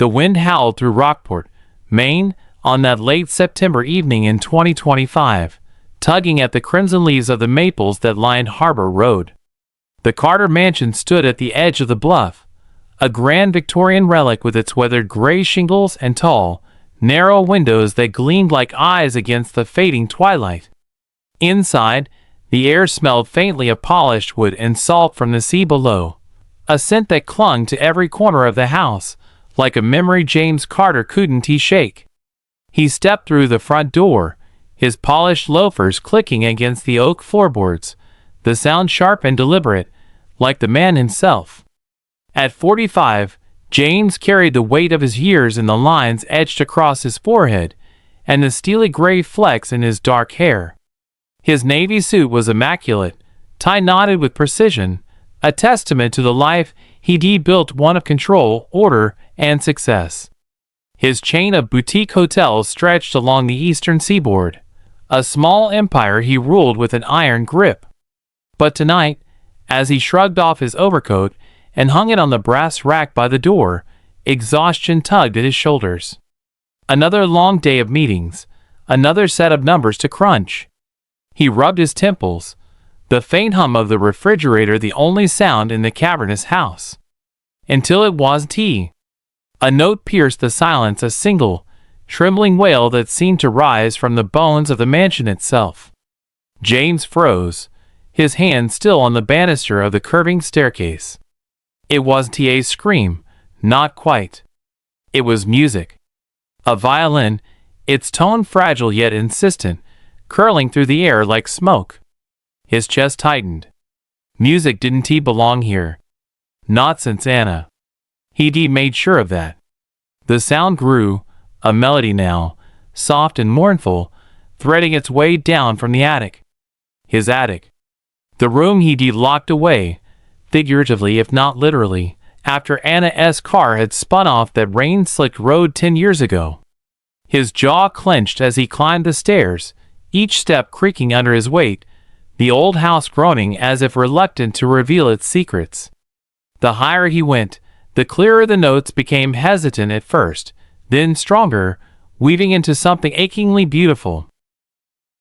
The wind howled through Rockport, Maine, on that late September evening in 2025, tugging at the crimson leaves of the maples that lined Harbor Road. The Carter mansion stood at the edge of the bluff, a grand Victorian relic with its weathered gray shingles and tall, narrow windows that gleamed like eyes against the fading twilight. Inside, the air smelled faintly of polished wood and salt from the sea below, a scent that clung to every corner of the house, like a memory James Carter couldn't shake. He stepped through the front door, his polished loafers clicking against the oak floorboards, the sound sharp and deliberate, like the man himself. At 45, James carried the weight of his years in the lines etched across his forehead and the steely gray flecks in his dark hair. His navy suit was immaculate, tie-knotted with precision, a testament to the life he'd built, one of control, order, and success. His chain of boutique hotels stretched along the eastern seaboard, a small empire he ruled with an iron grip. But tonight, as he shrugged off his overcoat and hung it on the brass rack by the door, exhaustion tugged at his shoulders. Another long day of meetings, another set of numbers to crunch. He rubbed his temples, the faint hum of the refrigerator the only sound in the cavernous house. Until it was tea. A note pierced the silence, a single, trembling wail that seemed to rise from the bones of the mansion itself. James froze, his hand still on the banister of the curving staircase. It was T.A.'s scream, not quite. It was music. A violin, its tone fragile yet insistent, curling through the air like smoke. His chest tightened. Music didn't belong here. Not since Anna. He'd made sure of that. The sound grew, a melody now, soft and mournful, threading its way down from the attic. His attic. The room he'd locked away, figuratively if not literally, after Anna's car had spun off that rain-slicked road 10 years ago. His jaw clenched as he climbed the stairs, each step creaking under his weight, the old house groaning as if reluctant to reveal its secrets. The higher he went, the clearer the notes became, hesitant at first, then stronger, weaving into something achingly beautiful.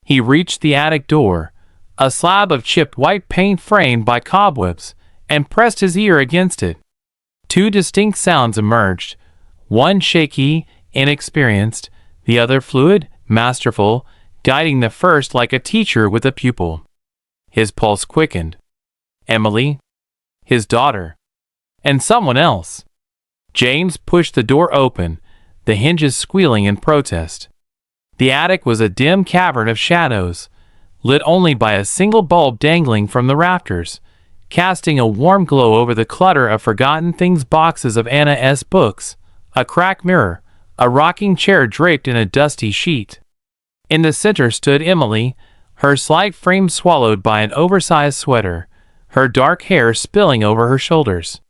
He reached the attic door, a slab of chipped white paint framed by cobwebs, and pressed his ear against it. Two distinct sounds emerged, one shaky, inexperienced, the other fluid, masterful, guiding the first like a teacher with a pupil. His pulse quickened. Emily? His daughter. And someone else. James pushed the door open, the hinges squealing in protest. The attic was a dim cavern of shadows, lit only by a single bulb dangling from the rafters, casting a warm glow over the clutter of forgotten things, boxes of Anna's books, a cracked mirror, a rocking chair draped in a dusty sheet. In the center stood Emily, her slight frame swallowed by an oversized sweater, her dark hair spilling over her shoulders.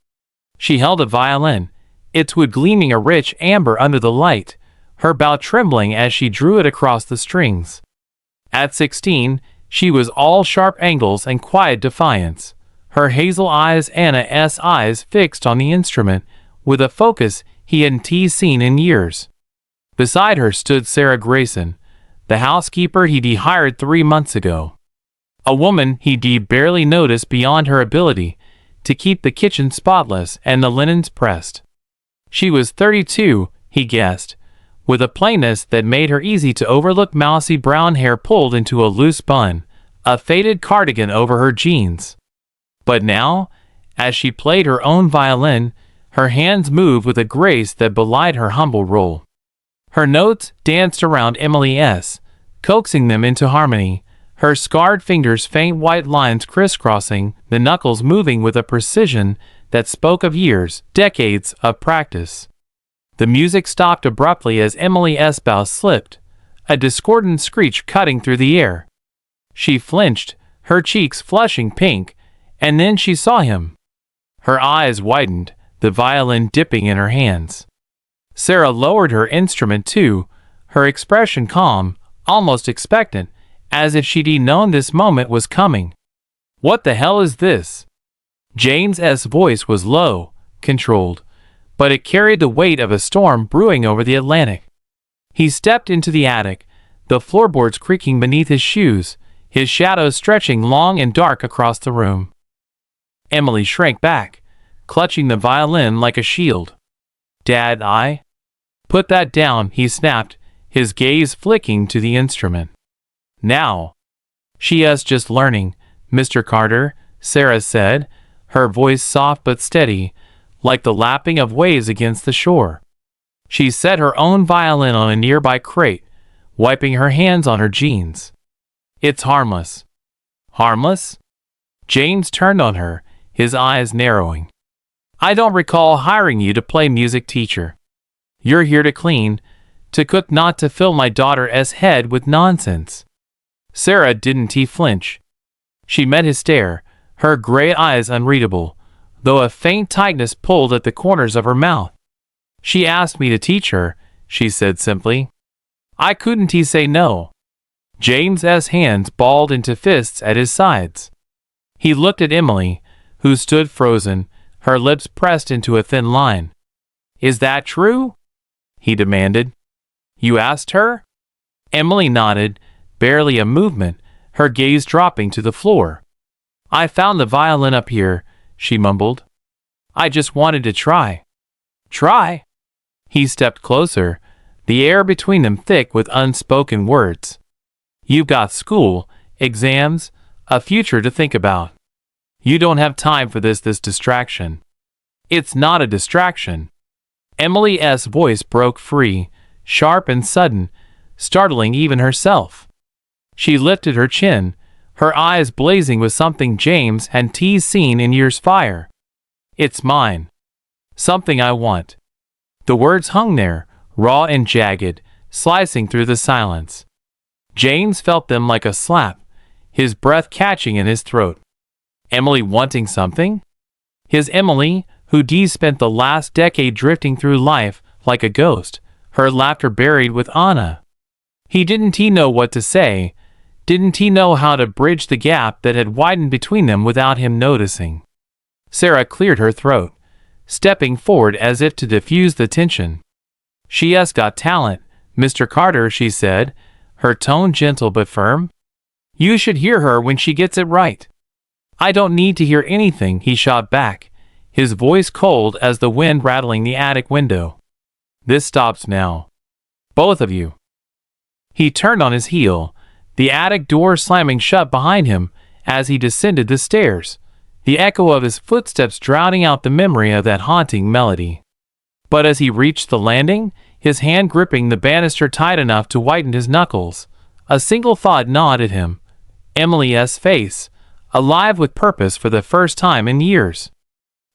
She held a violin, its wood gleaming a rich amber under the light, her bow trembling as she drew it across the strings. At 16, she was all sharp angles and quiet defiance, her hazel eyes, Anna's eyes, fixed on the instrument, with a focus he hadn't seen in years. Beside her stood Sarah Grayson, the housekeeper he'd hired 3 months ago. A woman he'd barely noticed beyond her ability to keep the kitchen spotless and the linens pressed. She was 32, he guessed, with a plainness that made her easy to overlook, mousy brown hair pulled into a loose bun, a faded cardigan over her jeans. But now, as she played her own violin, her hands moved with a grace that belied her humble role. Her notes danced around Emily's, coaxing them into harmony, her scarred fingers faint white lines crisscrossing, the knuckles moving with a precision that spoke of years, decades of practice. The music stopped abruptly as Emily's bow slipped, a discordant screech cutting through the air. She flinched, her cheeks flushing pink, and then she saw him. Her eyes widened, the violin dipping in her hands. Sarah lowered her instrument too, her expression calm, almost expectant, as if she'd known this moment was coming. "What the hell is this?" James's voice was low, controlled, but it carried the weight of a storm brewing over the Atlantic. He stepped into the attic, the floorboards creaking beneath his shoes, his shadows stretching long and dark across the room. Emily shrank back, clutching the violin like a shield. "Dad, I—" "Put that down," he snapped, his gaze flicking to the instrument. "Now." "She is just learning, Mr. Carter," Sarah said, her voice soft but steady, like the lapping of waves against the shore. She set her own violin on a nearby crate, wiping her hands on her jeans. "It's harmless." "Harmless?" James turned on her, his eyes narrowing. "I don't recall hiring you to play music teacher. You're here to clean, to cook, not to fill my daughter's head with nonsense." Sarah didn't flinch. She met his stare, her gray eyes unreadable, though a faint tightness pulled at the corners of her mouth. "She asked me to teach her," she said simply. "I couldn't say no." James's hands balled into fists at his sides. He looked at Emily, who stood frozen, her lips pressed into a thin line. "Is that true?" he demanded. "You asked her?" Emily nodded, barely a movement, her gaze dropping to the floor. "I found the violin up here," she mumbled. "I just wanted to try." "Try?" He stepped closer, the air between them thick with unspoken words. "You've got school, exams, a future to think about. You don't have time for this distraction." "It's not a distraction." Emily's voice broke free, sharp and sudden, startling even herself. She lifted her chin, her eyes blazing with something James had seen in years prior. "It's mine. Something I want." The words hung there, raw and jagged, slicing through the silence. James felt them like a slap, his breath catching in his throat. Emily wanting something? His Emily, who spent the last decade drifting through life like a ghost, her laughter buried with Anna. He didn't know what to say, didn't he know how to bridge the gap that had widened between them without him noticing? Sarah cleared her throat, stepping forward as if to diffuse the tension. "She's got talent, Mr. Carter," she said, her tone gentle but firm. "You should hear her when she gets it right." "I don't need to hear anything," he shot back, his voice cold as the wind rattling the attic window. "This stops now. Both of you." He turned on his heel, the attic door slamming shut behind him as he descended the stairs, the echo of his footsteps drowning out the memory of that haunting melody. But as he reached the landing, his hand gripping the banister tight enough to whiten his knuckles, a single thought gnawed at him: Emily's face, alive with purpose for the first time in years.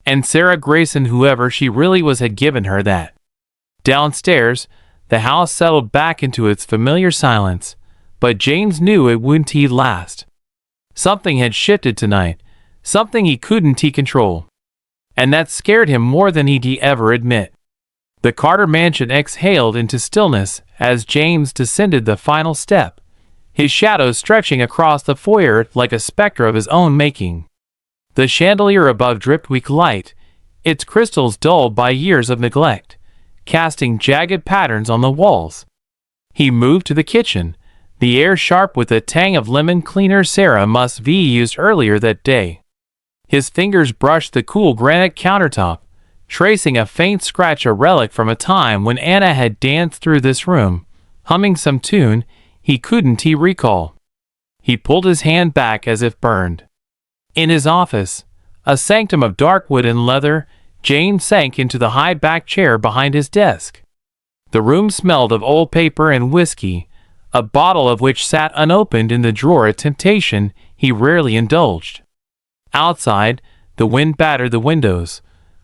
And Sarah Grayson, whoever she really was, had given her that. Downstairs, the house settled back into its familiar silence, but James knew it wouldn't last. Something had shifted tonight, something he couldn't control. And that scared him more than he'd ever admit. The Carter mansion exhaled into stillness as James descended the final step, his shadow stretching across the foyer like a specter of his own making. The chandelier above dripped weak light, its crystals dulled by years of neglect, casting jagged patterns on the walls. He moved to the kitchen, the air sharp with the tang of lemon cleaner Sarah must have used earlier that day. His fingers brushed the cool granite countertop, tracing a faint scratch, a relic from a time when Anna had danced through this room, humming some tune he couldn't recall. He pulled his hand back as if burned. In his office, a sanctum of dark wood and leather, James sank into the high-backed chair behind his desk. The room smelled of old paper and whiskey, a bottle of which sat unopened in the drawer, a temptation he rarely indulged. Outside, the wind battered the windows,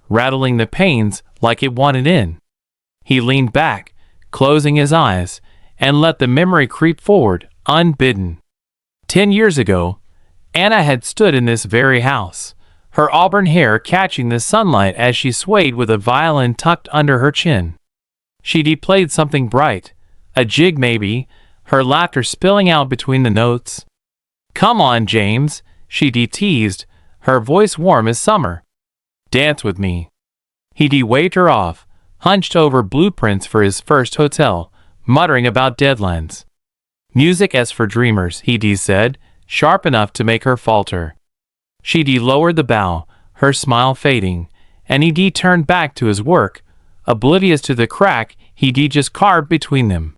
rattling the panes like it wanted in. He leaned back, closing his eyes, and let the memory creep forward, unbidden. 10 years ago, Anna had stood in this very house, her auburn hair catching the sunlight as she swayed with a violin tucked under her chin. She'd played something bright, a jig maybe, her laughter spilling out between the notes. "Come on, James," she teased, her voice warm as summer. "Dance with me." He waved her off, hunched over blueprints for his first hotel, muttering about deadlines. Music as for dreamers, he said, sharp enough to make her falter. She lowered the bow, her smile fading, and he turned back to his work, oblivious to the crack he just carved between them.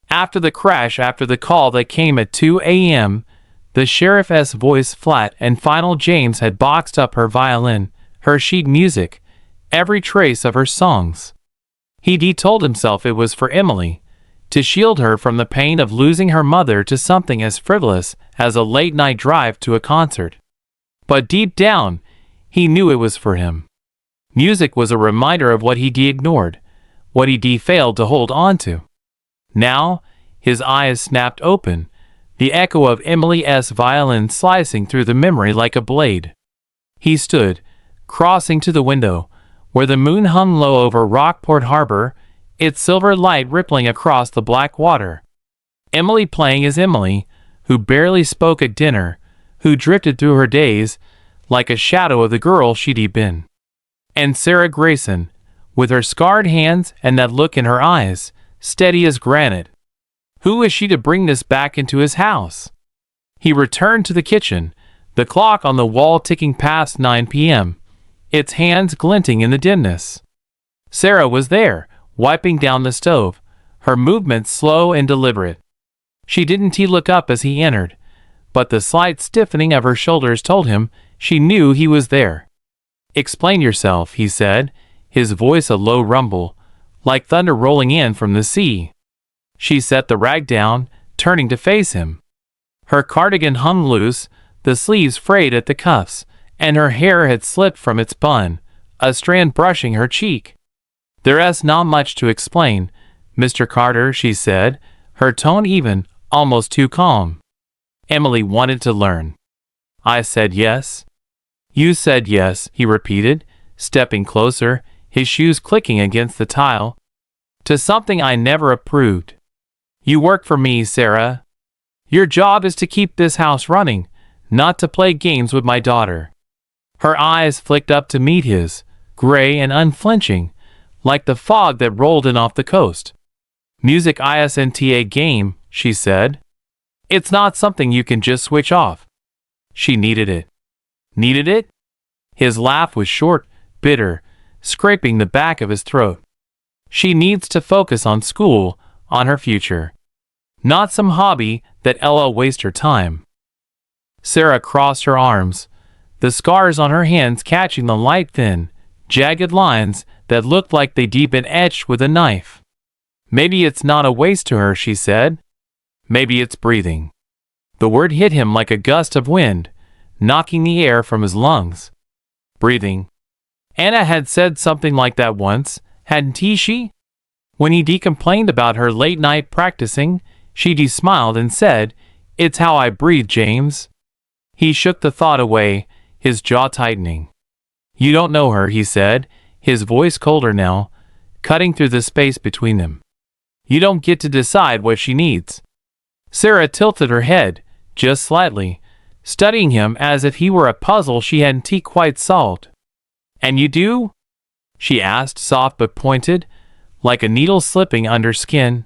After the crash, after the call that came at 2 a.m., the sheriff's voice flat and final, James had boxed up her violin, her sheet music, every trace of her songs. He told himself it was for Emily, to shield her from the pain of losing her mother to something as frivolous as a late-night drive to a concert. But deep down, he knew it was for him. Music was a reminder of what he ignored, what he failed to hold on to. Now, his eyes snapped open, the echo of Emily's violin slicing through the memory like a blade. He stood, crossing to the window, where the moon hung low over Rockport Harbor, its silver light rippling across the black water. Emily playing as Emily, who barely spoke at dinner, who drifted through her days like a shadow of the girl she'd been. And Sarah Grayson, with her scarred hands and that look in her eyes, steady as granite. Who is she to bring this back into his house? He returned to the kitchen, the clock on the wall ticking past 9 p.m., its hands glinting in the dimness. Sarah was there, wiping down the stove, her movements slow and deliberate. She didn't look up as he entered, but the slight stiffening of her shoulders told him she knew he was there. "Explain yourself," he said, his voice a low rumble, like thunder rolling in from the sea. She set the rag down, turning to face him. Her cardigan hung loose, the sleeves frayed at the cuffs, and her hair had slipped from its bun, a strand brushing her cheek. "There's not much to explain, Mr. Carter," she said, her tone even, almost too calm. "Emily wanted to learn. I said yes." "You said yes," he repeated, stepping closer, his shoes clicking against the tile. "To something I never approved. You work for me, Sarah. Your job is to keep this house running, not to play games with my daughter." Her eyes flicked up to meet his, gray and unflinching, like the fog that rolled in off the coast. "Music isn't a game," she said. "It's not something you can just switch off." She needed it. Needed it? His laugh was short, bitter, scraping the back of his throat. "She needs to focus on school, on her future. Not some hobby that Ella waste her time." Sarah crossed her arms, the scars on her hands catching the light thin, jagged lines that looked like they'd been etched with a knife. "Maybe it's not a waste to her," she said. "Maybe it's breathing." The word hit him like a gust of wind, knocking the air from his lungs. Breathing. Anna had said something like that once, hadn't she? When he complained about her late night practicing, she smiled and said, "It's how I breathe, James." He shook the thought away, his jaw tightening. "You don't know her," he said, his voice colder now, cutting through the space between them. "You don't get to decide what she needs." Sarah tilted her head, just slightly, studying him as if he were a puzzle she hadn't quite solved. "And you do?" she asked, soft but pointed, like a needle slipping under skin.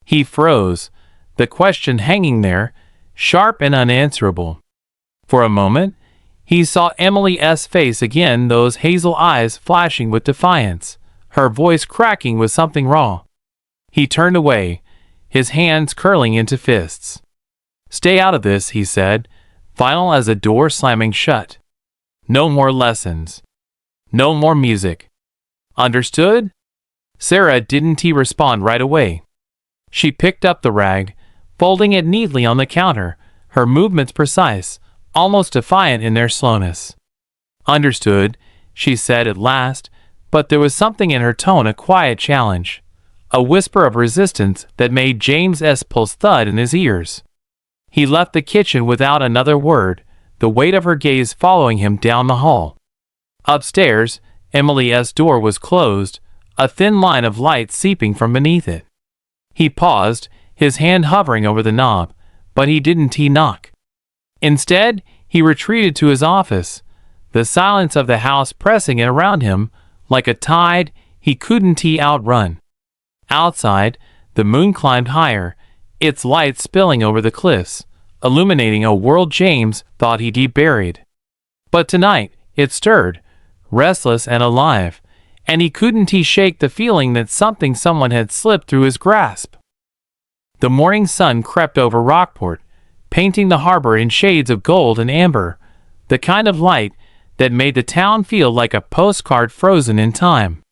He froze, the question hanging there, sharp and unanswerable. For a moment, he saw Emily's face again, those hazel eyes flashing with defiance, her voice cracking with something raw. He turned away, his hands curling into fists. "Stay out of this," he said, final as a door slamming shut. "No more lessons. No more music. Understood?" Sarah didn't respond right away. She picked up the rag, folding it neatly on the counter, her movements precise, almost defiant in their slowness. "Understood," she said at last, but there was something in her tone, a quiet challenge, a whisper of resistance that made James's pulse thud in his ears. He left the kitchen without another word, the weight of her gaze following him down the hall. Upstairs, Emily's door was closed, a thin line of light seeping from beneath it. He paused, his hand hovering over the knob, but he didn't knock. Instead, he retreated to his office, the silence of the house pressing in around him Like a tide, he couldn't outrun. Outside, the moon climbed higher, its light spilling over the cliffs, illuminating a world James thought he'd buried. But tonight, it stirred, restless and alive, and he couldn't shake the feeling that someone had slipped through his grasp. The morning sun crept over Rockport, painting the harbor in shades of gold and amber, the kind of light that made the town feel like a postcard frozen in time.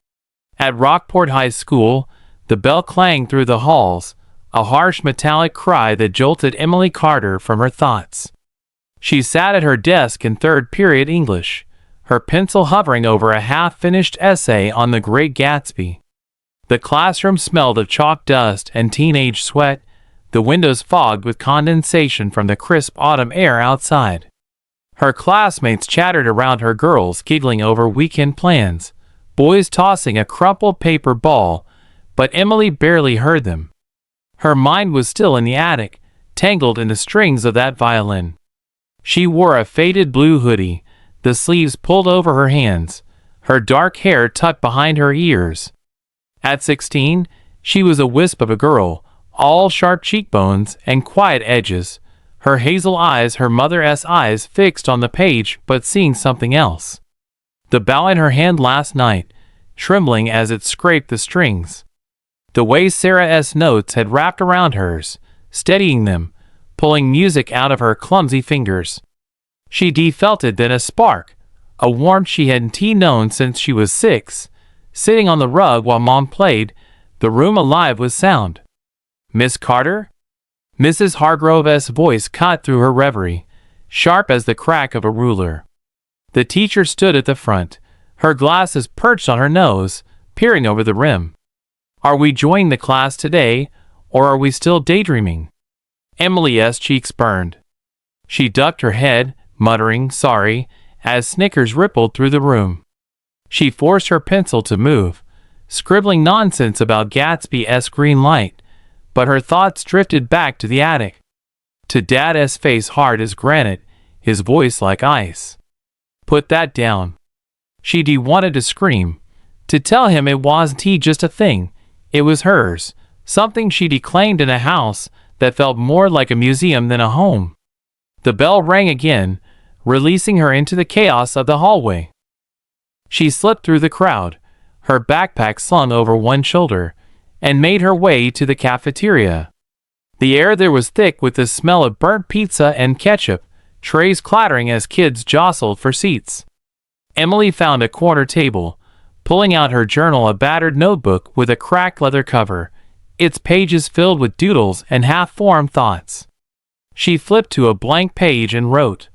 At Rockport High School, the bell clanged through the halls, a harsh metallic cry that jolted Emily Carter from her thoughts. She sat at her desk in third period English, her pencil hovering over a half-finished essay on The Great Gatsby. The classroom smelled of chalk dust and teenage sweat, the windows fogged with condensation from the crisp autumn air outside. Her classmates chattered around her, girls giggling over weekend plans, boys tossing a crumpled paper ball, but Emily barely heard them. Her mind was still in the attic, tangled in the strings of that violin. She wore a faded blue hoodie, the sleeves pulled over her hands, her dark hair tucked behind her ears. At 16, she was a wisp of a girl, all sharp cheekbones and quiet edges, her hazel eyes, her mother's eyes fixed on the page but seeing something else. The bow in her hand last night, trembling as it scraped the strings. The way Sarah's notes had wrapped around hers, steadying them, pulling music out of her clumsy fingers. She felt it then, a spark, a warmth she hadn't known since she was 6, sitting on the rug while Mom played, the room alive with sound. "Miss Carter?" Mrs. Hargrove's voice cut through her reverie, sharp as the crack of a ruler. The teacher stood at the front, her glasses perched on her nose, peering over the rim. "Are we joining the class today, or are we still daydreaming?" Emily's cheeks burned. She ducked her head, muttering sorry, as snickers rippled through the room. She forced her pencil to move, scribbling nonsense about Gatsby's green light, but her thoughts drifted back to the attic. To Dad's face hard as granite, his voice like ice. "Put that down." She wanted to scream, to tell him it wasn't just a thing, it was hers, something she'd claimed in a house that felt more like a museum than a home. The bell rang again, releasing her into the chaos of the hallway. She slipped through the crowd, her backpack slung over one shoulder, and made her way to the cafeteria. The air there was thick with the smell of burnt pizza and ketchup, trays clattering as kids jostled for seats. Emily found a corner table, pulling out her journal, a battered notebook with a cracked leather cover, its pages filled with doodles and half-formed thoughts. She flipped to a blank page and wrote,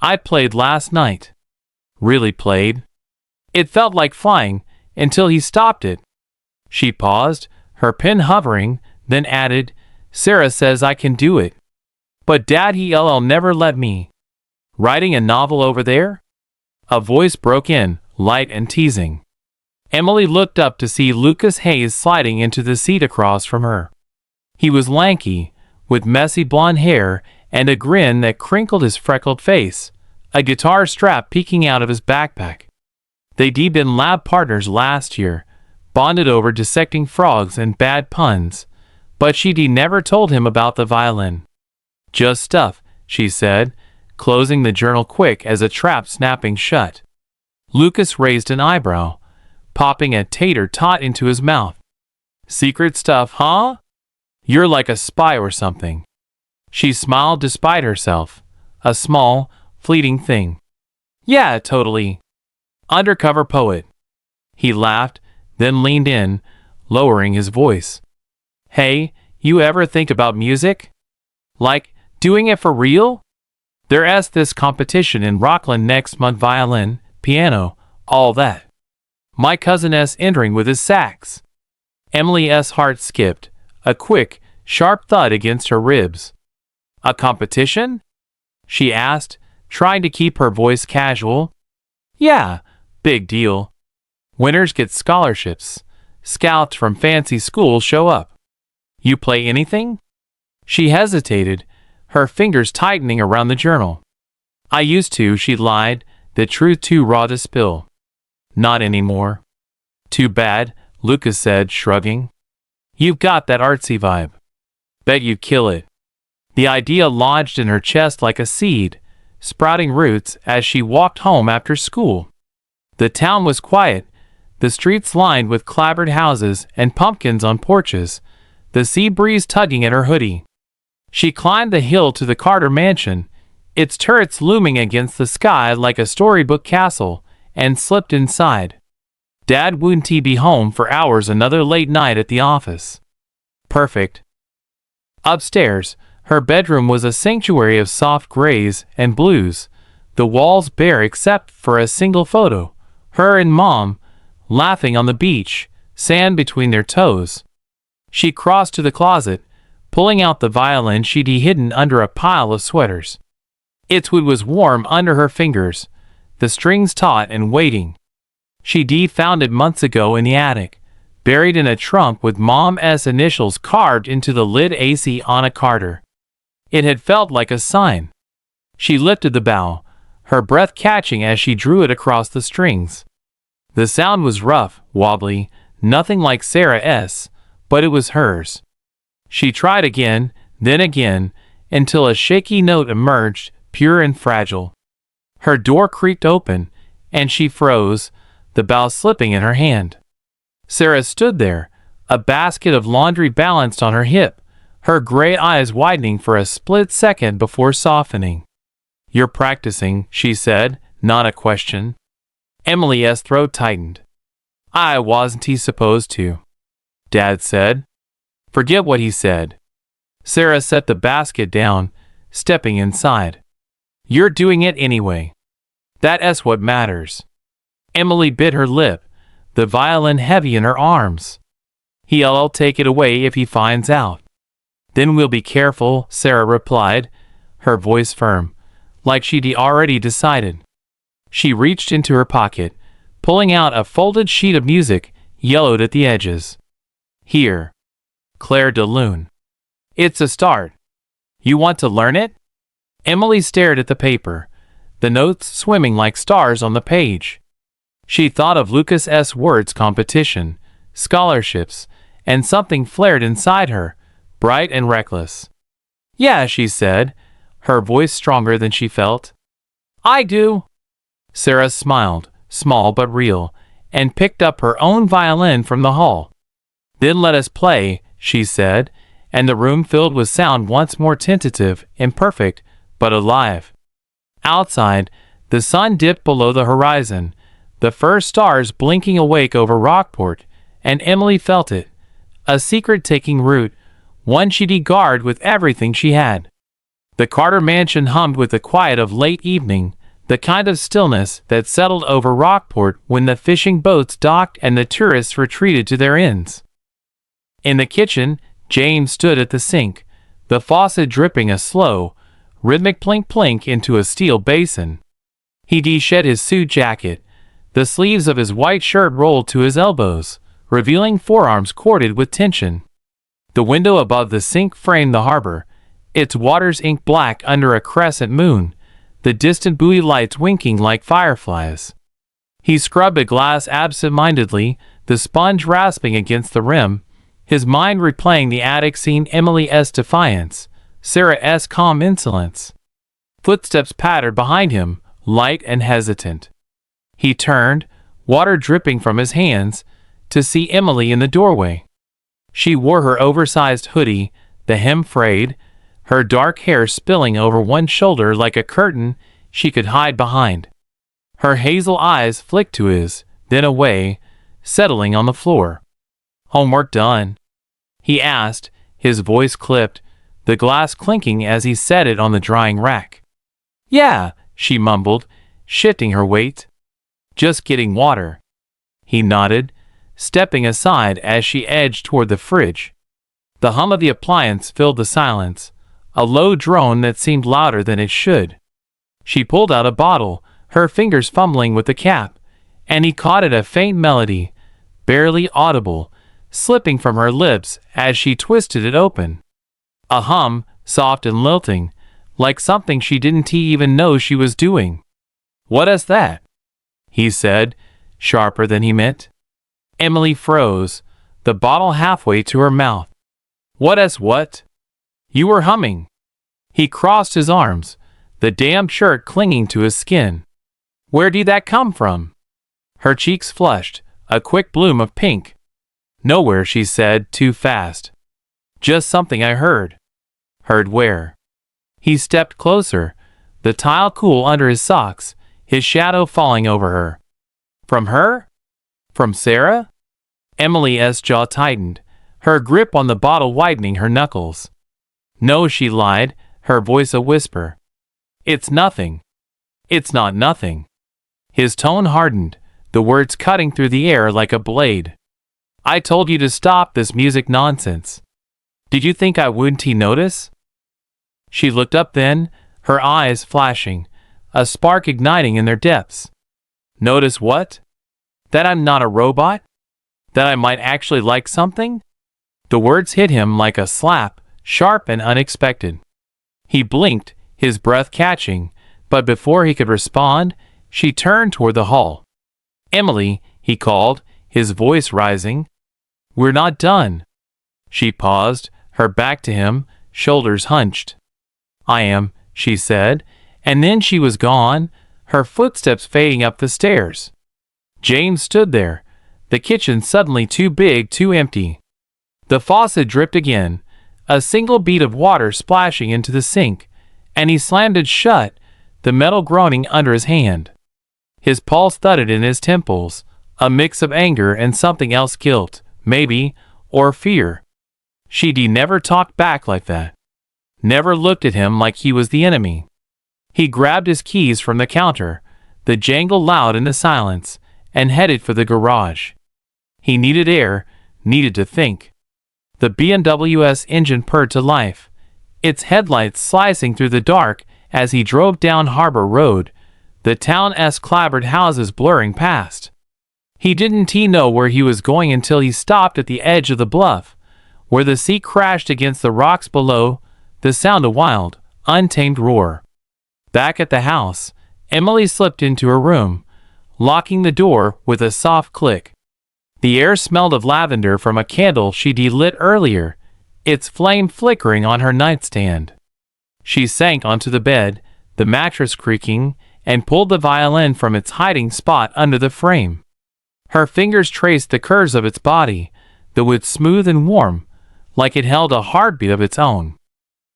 "I played last night." Really played? It felt like flying, until he stopped it. She paused, her pen hovering, then added, "Sarah says I can do it. But Dad he'll never let me." "Writing a novel over there?" A voice broke in, light and teasing. Emily looked up to see Lucas Hayes sliding into the seat across from her. He was lanky, with messy blonde hair and a grin that crinkled his freckled face, a guitar strap peeking out of his backpack. They'd been lab partners last year, bonded over dissecting frogs and bad puns, but she'd never told him about the violin. "Just stuff," she said, closing the journal quick as a trap snapping shut. Lucas raised an eyebrow, popping a tater tot into his mouth. "Secret stuff, huh? You're like a spy or something." She smiled despite herself, a small, fleeting thing. "Yeah, totally. Undercover poet." He laughed, then leaned in, lowering his voice. "Hey, you ever think about music? Like, doing it for real? There's this competition in Rockland next month, violin, piano, all that. My cousin's entering with his sax." Emily's heart skipped, a quick, sharp thud against her ribs. "A competition?" she asked, trying to keep her voice casual. "Yeah, big deal. Winners get scholarships. Scouts from fancy schools show up. You play anything?" She hesitated, her fingers tightening around the journal. "I used to," she lied, the truth too raw to spill. "Not anymore." Too bad, Lucas said, shrugging. You've got that artsy vibe. Bet you'd kill it. The idea lodged in her chest like a seed, sprouting roots as she walked home after school. The town was quiet, the streets lined with clapboard houses and pumpkins on porches, the sea breeze tugging at her hoodie. She climbed the hill to the Carter mansion, its turrets looming against the sky like a storybook castle, and slipped inside. Dad wouldn't he be home for hours, another late night at the office. Perfect. Upstairs, her bedroom was a sanctuary of soft grays and blues, the walls bare except for a single photo, her and Mom, laughing on the beach, sand between their toes. She crossed to the closet, pulling out the violin she'd hidden under a pile of sweaters. Its wood was warm under her fingers, the strings taut and waiting. She'd found it months ago in the attic, buried in a trunk with Mom's initials carved into the lid, AC on a Carter. It had felt like a sign. She lifted the bow, her breath catching as she drew it across the strings. The sound was rough, wobbly, nothing like Sarah's, but it was hers. She tried again, then again, until a shaky note emerged, pure and fragile. Her door creaked open, and she froze, the bow slipping in her hand. Sarah stood there, a basket of laundry balanced on her hip, her gray eyes widening for a split second before softening. You're practicing, she said, not a question. Emily's throat tightened. I wasn't he supposed to? Dad said. Forget what he said. Sarah set the basket down, stepping inside. You're doing it anyway. That's what matters. Emily bit her lip, the violin heavy in her arms. He'll take it away if he finds out. Then we'll be careful, Sarah replied, her voice firm, like she'd already decided. She reached into her pocket, pulling out a folded sheet of music, yellowed at the edges. Here. Claire de Lune. It's a start. You want to learn it? Emily stared at the paper, the notes swimming like stars on the page. She thought of Lucas's words competition, scholarships, and something flared inside her, bright and reckless. Yeah, she said, her voice stronger than she felt. I do. Sarah smiled, small but real, and picked up her own violin from the hall. Then let us play, she said, and the room filled with sound once more, tentative, imperfect, but alive. Outside, the sun dipped below the horizon, the first stars blinking awake over Rockport, and Emily felt it, a secret taking root, one she'd guard with everything she had. The Carter mansion hummed with the quiet of late evening, the kind of stillness that settled over Rockport when the fishing boats docked and the tourists retreated to their inns. In the kitchen, James stood at the sink, the faucet dripping a slow, rhythmic plink-plink into a steel basin. He'd shed his suit jacket, the sleeves of his white shirt rolled to his elbows, revealing forearms corded with tension. The window above the sink framed the harbor, its waters ink black under a crescent moon, the distant buoy lights winking like fireflies. He scrubbed a glass absent-mindedly, the sponge rasping against the rim, his mind replaying the attic scene, Emily's defiance, Sarah's calm insolence. Footsteps pattered behind him, light and hesitant. He turned, water dripping from his hands, to see Emily in the doorway. She wore her oversized hoodie, the hem frayed, her dark hair spilling over one shoulder like a curtain she could hide behind. Her hazel eyes flicked to his, then away, settling on the floor. Homework done? He asked, his voice clipped, the glass clinking as he set it on the drying rack. Yeah, she mumbled, shifting her weight. Just getting water. He nodded, stepping aside as she edged toward the fridge. The hum of the appliance filled the silence, a low drone that seemed louder than it should. She pulled out a bottle, her fingers fumbling with the cap, and he caught at a faint melody, barely audible, slipping from her lips as she twisted it open. A hum, soft and lilting, like something she didn't even know she was doing. What is that? He said, sharper than he meant. Emily froze, the bottle halfway to her mouth. What? You were humming. He crossed his arms, the damn shirt clinging to his skin. Where did that come from? Her cheeks flushed, a quick bloom of pink. Nowhere, she said, too fast. Just something I heard. Heard where? He stepped closer, the tile cool under his socks, his shadow falling over her. From her? From Sarah? Emily's jaw tightened, her grip on the bottle widening her knuckles. No, she lied, her voice a whisper. It's nothing. It's not nothing. His tone hardened, the words cutting through the air like a blade. I told you to stop this music nonsense. Did you think I wouldn't notice? She looked up then, her eyes flashing, a spark igniting in their depths. Notice what? That I'm not a robot? That I might actually like something? The words hit him like a slap, sharp and unexpected. He blinked, his breath catching, but before he could respond, she turned toward the hall. Emily, he called, his voice rising. We're not done. She paused, her back to him, shoulders hunched. I am, she said, and then she was gone, her footsteps fading up the stairs. James stood there, the kitchen suddenly too big, too empty. The faucet dripped again, a single bead of water splashing into the sink, and he slammed it shut, the metal groaning under his hand. His pulse thudded in his temples, a mix of anger and something else, guilt, maybe, or fear. She'd never talked back like that. Never looked at him like he was the enemy. He grabbed his keys from the counter, the jangle loud in the silence, and headed for the garage. He needed air, needed to think. The BMW's engine purred to life, its headlights slicing through the dark as he drove down Harbor Road, the town's clapboard houses blurring past. He didn't know where he was going until he stopped at the edge of the bluff, where the sea crashed against the rocks below, the sound a wild, untamed roar. Back at the house, Emily slipped into her room, locking the door with a soft click. The air smelled of lavender from a candle she'd lit earlier, its flame flickering on her nightstand. She sank onto the bed, the mattress creaking, and pulled the violin from its hiding spot under the frame. Her fingers traced the curves of its body, the wood smooth and warm, like it held a heartbeat of its own.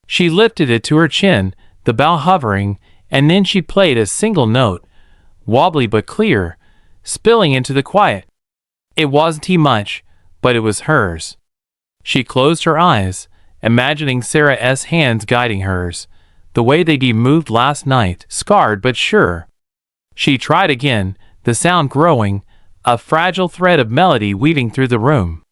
She lifted it to her chin, the bow hovering, and then she played a single note, wobbly but clear, spilling into the quiet. It wasn't much, but it was hers. She closed her eyes, imagining Sarah's hands guiding hers, the way they'd moved last night, scarred but sure. She tried again, the sound growing, a fragile thread of melody weaving through the room.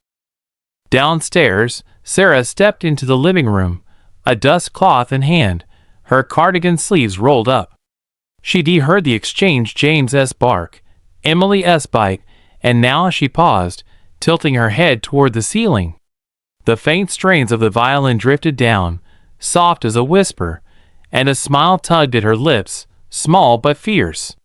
Downstairs, Sarah stepped into the living room, a dust cloth in hand, her cardigan sleeves rolled up. She'd heard the exchange, James's bark, Emily's bite, and now she paused, tilting her head toward the ceiling. The faint strains of the violin drifted down, soft as a whisper, and a smile tugged at her lips, small but fierce.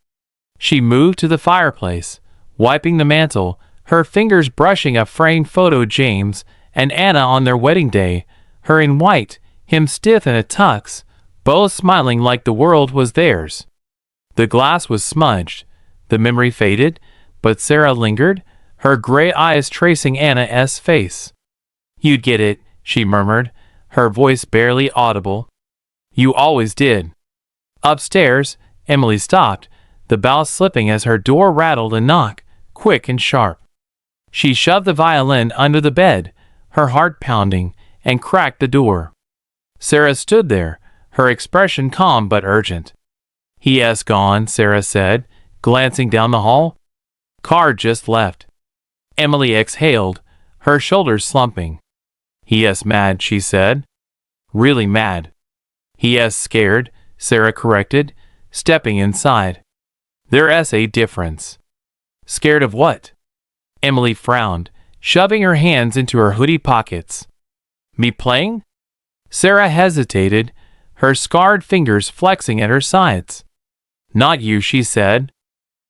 She moved to the fireplace, wiping the mantel, her fingers brushing a framed photo of James and Anna on their wedding day, her in white, him stiff in a tux, both smiling like the world was theirs. The glass was smudged, the memory faded, but Sarah lingered, her gray eyes tracing Anna's face. You'd get it, she murmured, her voice barely audible. You always did. Upstairs, Emily stopped, the bell slipping as her door rattled a knock, quick and sharp. She shoved the violin under the bed, her heart pounding, and cracked the door. Sarah stood there, her expression calm but urgent. He has gone, Sarah said, glancing down the hall. Car just left. Emily exhaled, her shoulders slumping. He is mad, she said. Really mad. He is scared, Sarah corrected, stepping inside. There's a difference. Scared of what? Emily frowned, shoving her hands into her hoodie pockets. Me playing? Sarah hesitated, her scarred fingers flexing at her sides. Not you, she said.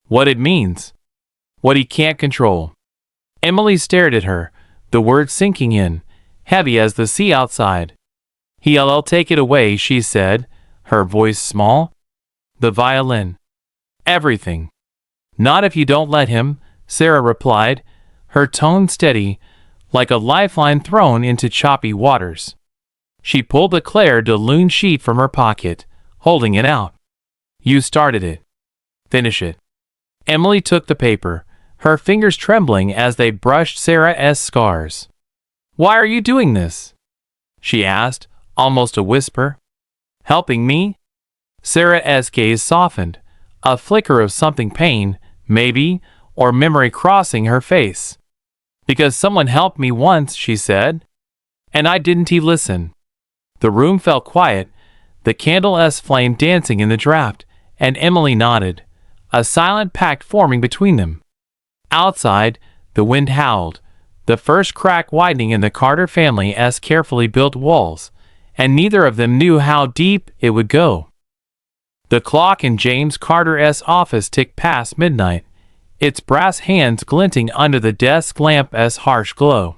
What it means. What he can't control. Emily stared at her, the words sinking in, heavy as the sea outside. "He'll take it away," she said, her voice small. "The violin. Everything." "Not if you don't let him," Sarah replied, her tone steady, like a lifeline thrown into choppy waters. She pulled the Claire de Lune sheet from her pocket, holding it out. "You started it. Finish it." Emily took the paper, her fingers trembling as they brushed Sarah's scars. "Why are you doing this?" she asked, almost a whisper. "Helping me?" Sarah's gaze softened, a flicker of something pain, maybe, or memory crossing her face. "Because someone helped me once," she said. "And I didn't listen." The room fell quiet, the candle's flame dancing in the draught, and Emily nodded, a silent pact forming between them. Outside, the wind howled, the first crack widening in the Carter family's carefully built walls, and neither of them knew how deep it would go. The clock in James Carter's office ticked past midnight, its brass hands glinting under the desk lamp's harsh glow.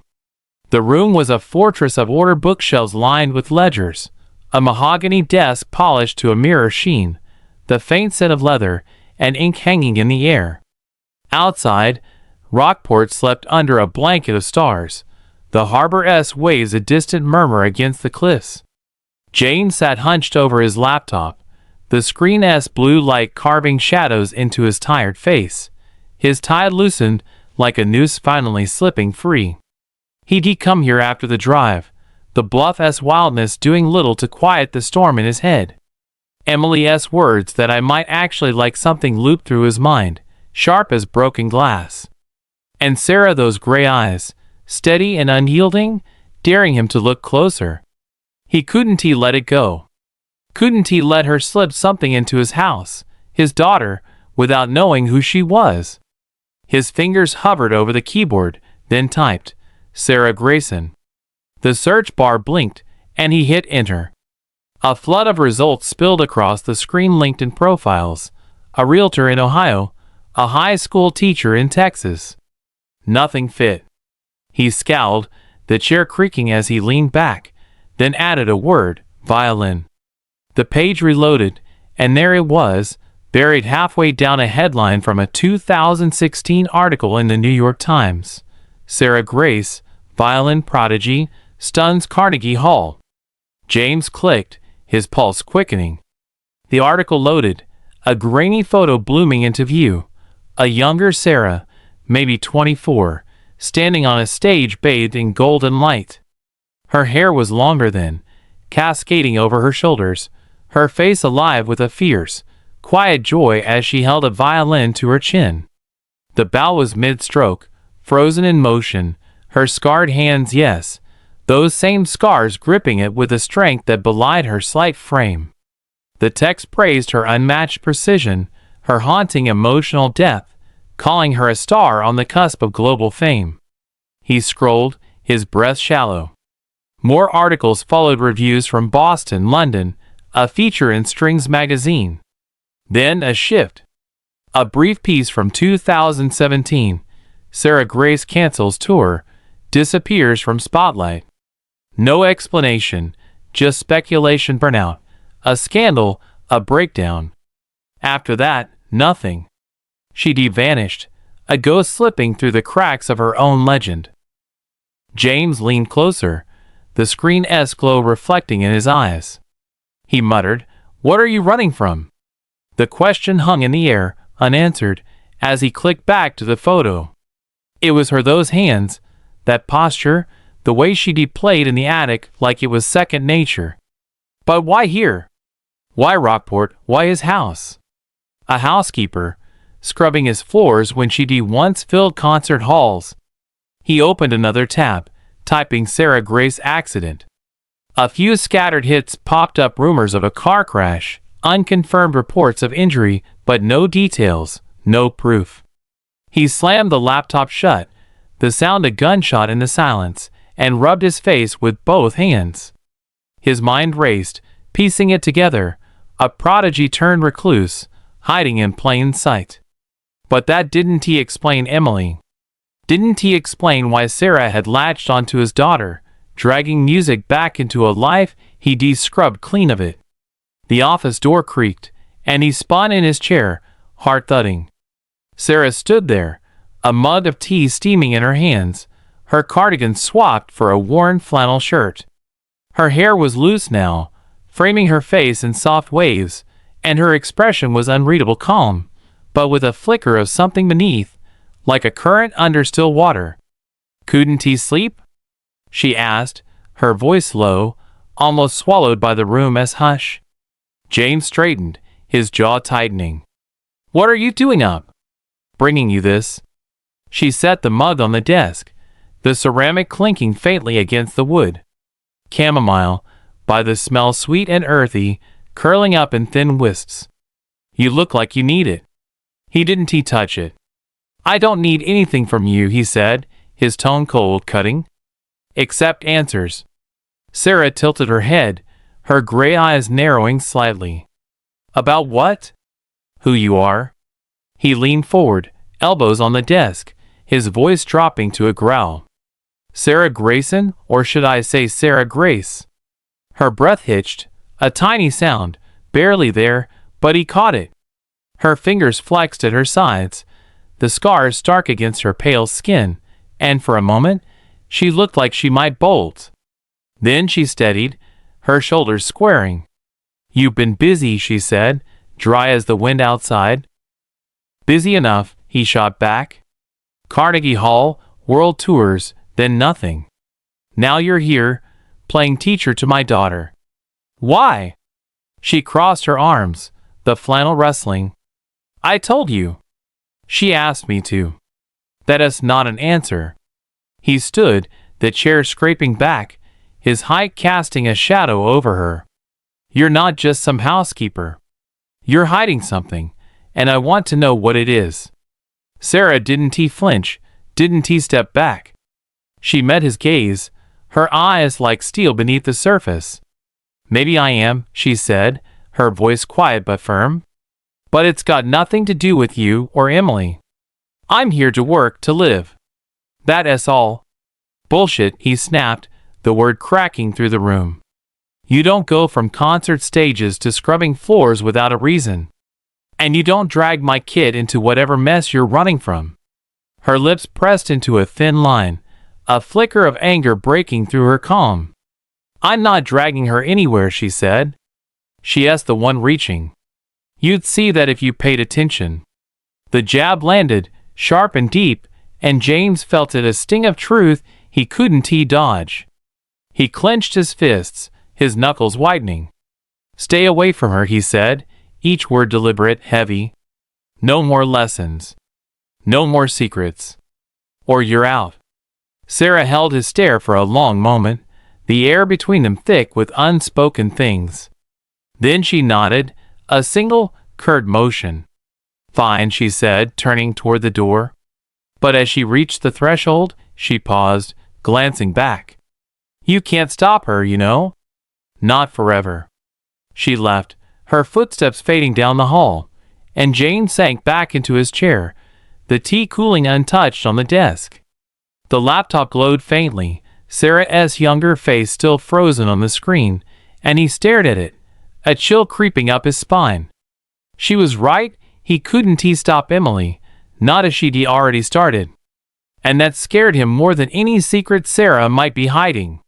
The room was a fortress of order, bookshelves lined with ledgers, a mahogany desk polished to a mirror sheen, the faint scent of leather and ink hanging in the air. Outside, Rockport slept under a blanket of stars, the harbor's waves a distant murmur against the cliffs. James sat hunched over his laptop, the screen's blue light carving shadows into his tired face, his tie loosened like a noose finally slipping free. He'd come here after the drive, the bluff's wildness doing little to quiet the storm in his head. Emily's words that I might actually like something looped through his mind, sharp as broken glass. And Sarah, those gray eyes, steady and unyielding, daring him to look closer. He couldn't let it go. Couldn't he let her slip something into his house, his daughter, without knowing who she was? His fingers hovered over the keyboard, then typed, "Sarah Grayson." The search bar blinked, and he hit enter. A flood of results spilled across the screen: LinkedIn profiles, a realtor in Ohio, a high school teacher in Texas. Nothing fit. He scowled, the chair creaking as he leaned back, then added a word, "violin." The page reloaded, and there it was, buried halfway down a headline from a 2016 article in the New York Times. "Sarah Grace, violin prodigy, stuns Carnegie Hall." James clicked, his pulse quickening. The article loaded, a grainy photo blooming into view. A younger Sarah, maybe 24, standing on a stage bathed in golden light. Her hair was longer then, cascading over her shoulders, her face alive with a fierce, quiet joy as she held a violin to her chin. The bow was mid-stroke, frozen in motion, her scarred hands, yes, those same scars gripping it with a strength that belied her slight frame. The text praised her unmatched precision, her haunting emotional depth, calling her a star on the cusp of global fame. He scrolled, his breath shallow. More articles followed, reviews from Boston, London, a feature in Strings magazine. Then a shift. A brief piece from 2017. Sarah Grace cancels tour, disappears from spotlight. No explanation, just speculation, burnout, a scandal, a breakdown. After that, nothing. She'd vanished, a ghost slipping through the cracks of her own legend. James leaned closer, the screen's glow reflecting in his eyes. He muttered, "What are you running from?" The question hung in the air, unanswered, as he clicked back to the photo. It was her, those hands, that posture, the way she'd played in the attic like it was second nature. But why here? Why Rockport? Why his house? A housekeeper, scrubbing his floors when she'd once filled concert halls. He opened another tab, typing Sarah Grace accident. A few scattered hits popped up, rumors of a car crash, unconfirmed reports of injury, but no details, no proof. He slammed the laptop shut, the sound a gunshot in the silence, and rubbed his face with both hands. His mind raced, piecing it together, a prodigy turned recluse, hiding in plain sight. But that didn't explain Emily. Didn't he explain why Sarah had latched onto his daughter, dragging music back into a life he'd scrubbed clean of it? The office door creaked, and he spun in his chair, heart thudding. Sarah stood there, a mug of tea steaming in her hands, her cardigan swapped for a worn flannel shirt. Her hair was loose now, framing her face in soft waves, and her expression was unreadable calm, but with a flicker of something beneath, like a current under still water. "Couldn't he sleep?" she asked, her voice low, almost swallowed by the room as hush. James straightened, his jaw tightening. "What are you doing up?" "Bringing you this." She set the mug on the desk, the ceramic clinking faintly against the wood. Chamomile, by the smell sweet and earthy, curling up in thin wisps. "You look like you need it." Didn't he touch it? "I don't need anything from you," he said, his tone cold, cutting. "Except answers." Sarah tilted her head, her gray eyes narrowing slightly. "About what?" "Who you are." He leaned forward, elbows on the desk, his voice dropping to a growl. "Sarah Grayson, or should I say Sarah Grace?" Her breath hitched, a tiny sound, barely there, but he caught it. Her fingers flexed at her sides, the scars stark against her pale skin, and for a moment, she looked like she might bolt. Then she steadied, her shoulders squaring. "You've been busy," she said, dry as the wind outside. "Busy enough," he shot back. "Carnegie Hall, world tours, then nothing. Now you're here, playing teacher to my daughter." "Why?" She crossed her arms, the flannel rustling. "I told you." "She asked me to." "That is not an answer." He stood, the chair scraping back, his height casting a shadow over her. "You're not just some housekeeper. You're hiding something, and I want to know what it is." Sarah didn't flinch, didn't step back. She met his gaze, her eyes like steel beneath the surface. "Maybe I am," she said, her voice quiet but firm. "But it's got nothing to do with you or Emily. I'm here to work, to live. That's all." "Bullshit," he snapped, the word cracking through the room. "You don't go from concert stages to scrubbing floors without a reason. And you don't drag my kid into whatever mess you're running from." Her lips pressed into a thin line, a flicker of anger breaking through her calm. "I'm not dragging her anywhere," she said. "She is the one reaching. You'd see that if you paid attention." The jab landed, sharp and deep, and James felt it a sting of truth he couldn't dodge. He clenched his fists, his knuckles whitening. "Stay away from her," he said, each word deliberate, heavy. "No more lessons. No more secrets. Or you're out." Sarah held his stare for a long moment, the air between them thick with unspoken things. Then she nodded, a single, curt motion. "Fine," she said, turning toward the door. But as she reached the threshold, she paused, glancing back. "You can't stop her, you know." "Not forever." She left, her footsteps fading down the hall, and Jane sank back into his chair, the tea cooling untouched on the desk. The laptop glowed faintly, Sarah's younger face still frozen on the screen, and he stared at it, a chill creeping up his spine. She was right, he couldn't stop Emily, not as she'd already started. And that scared him more than any secret Sarah might be hiding.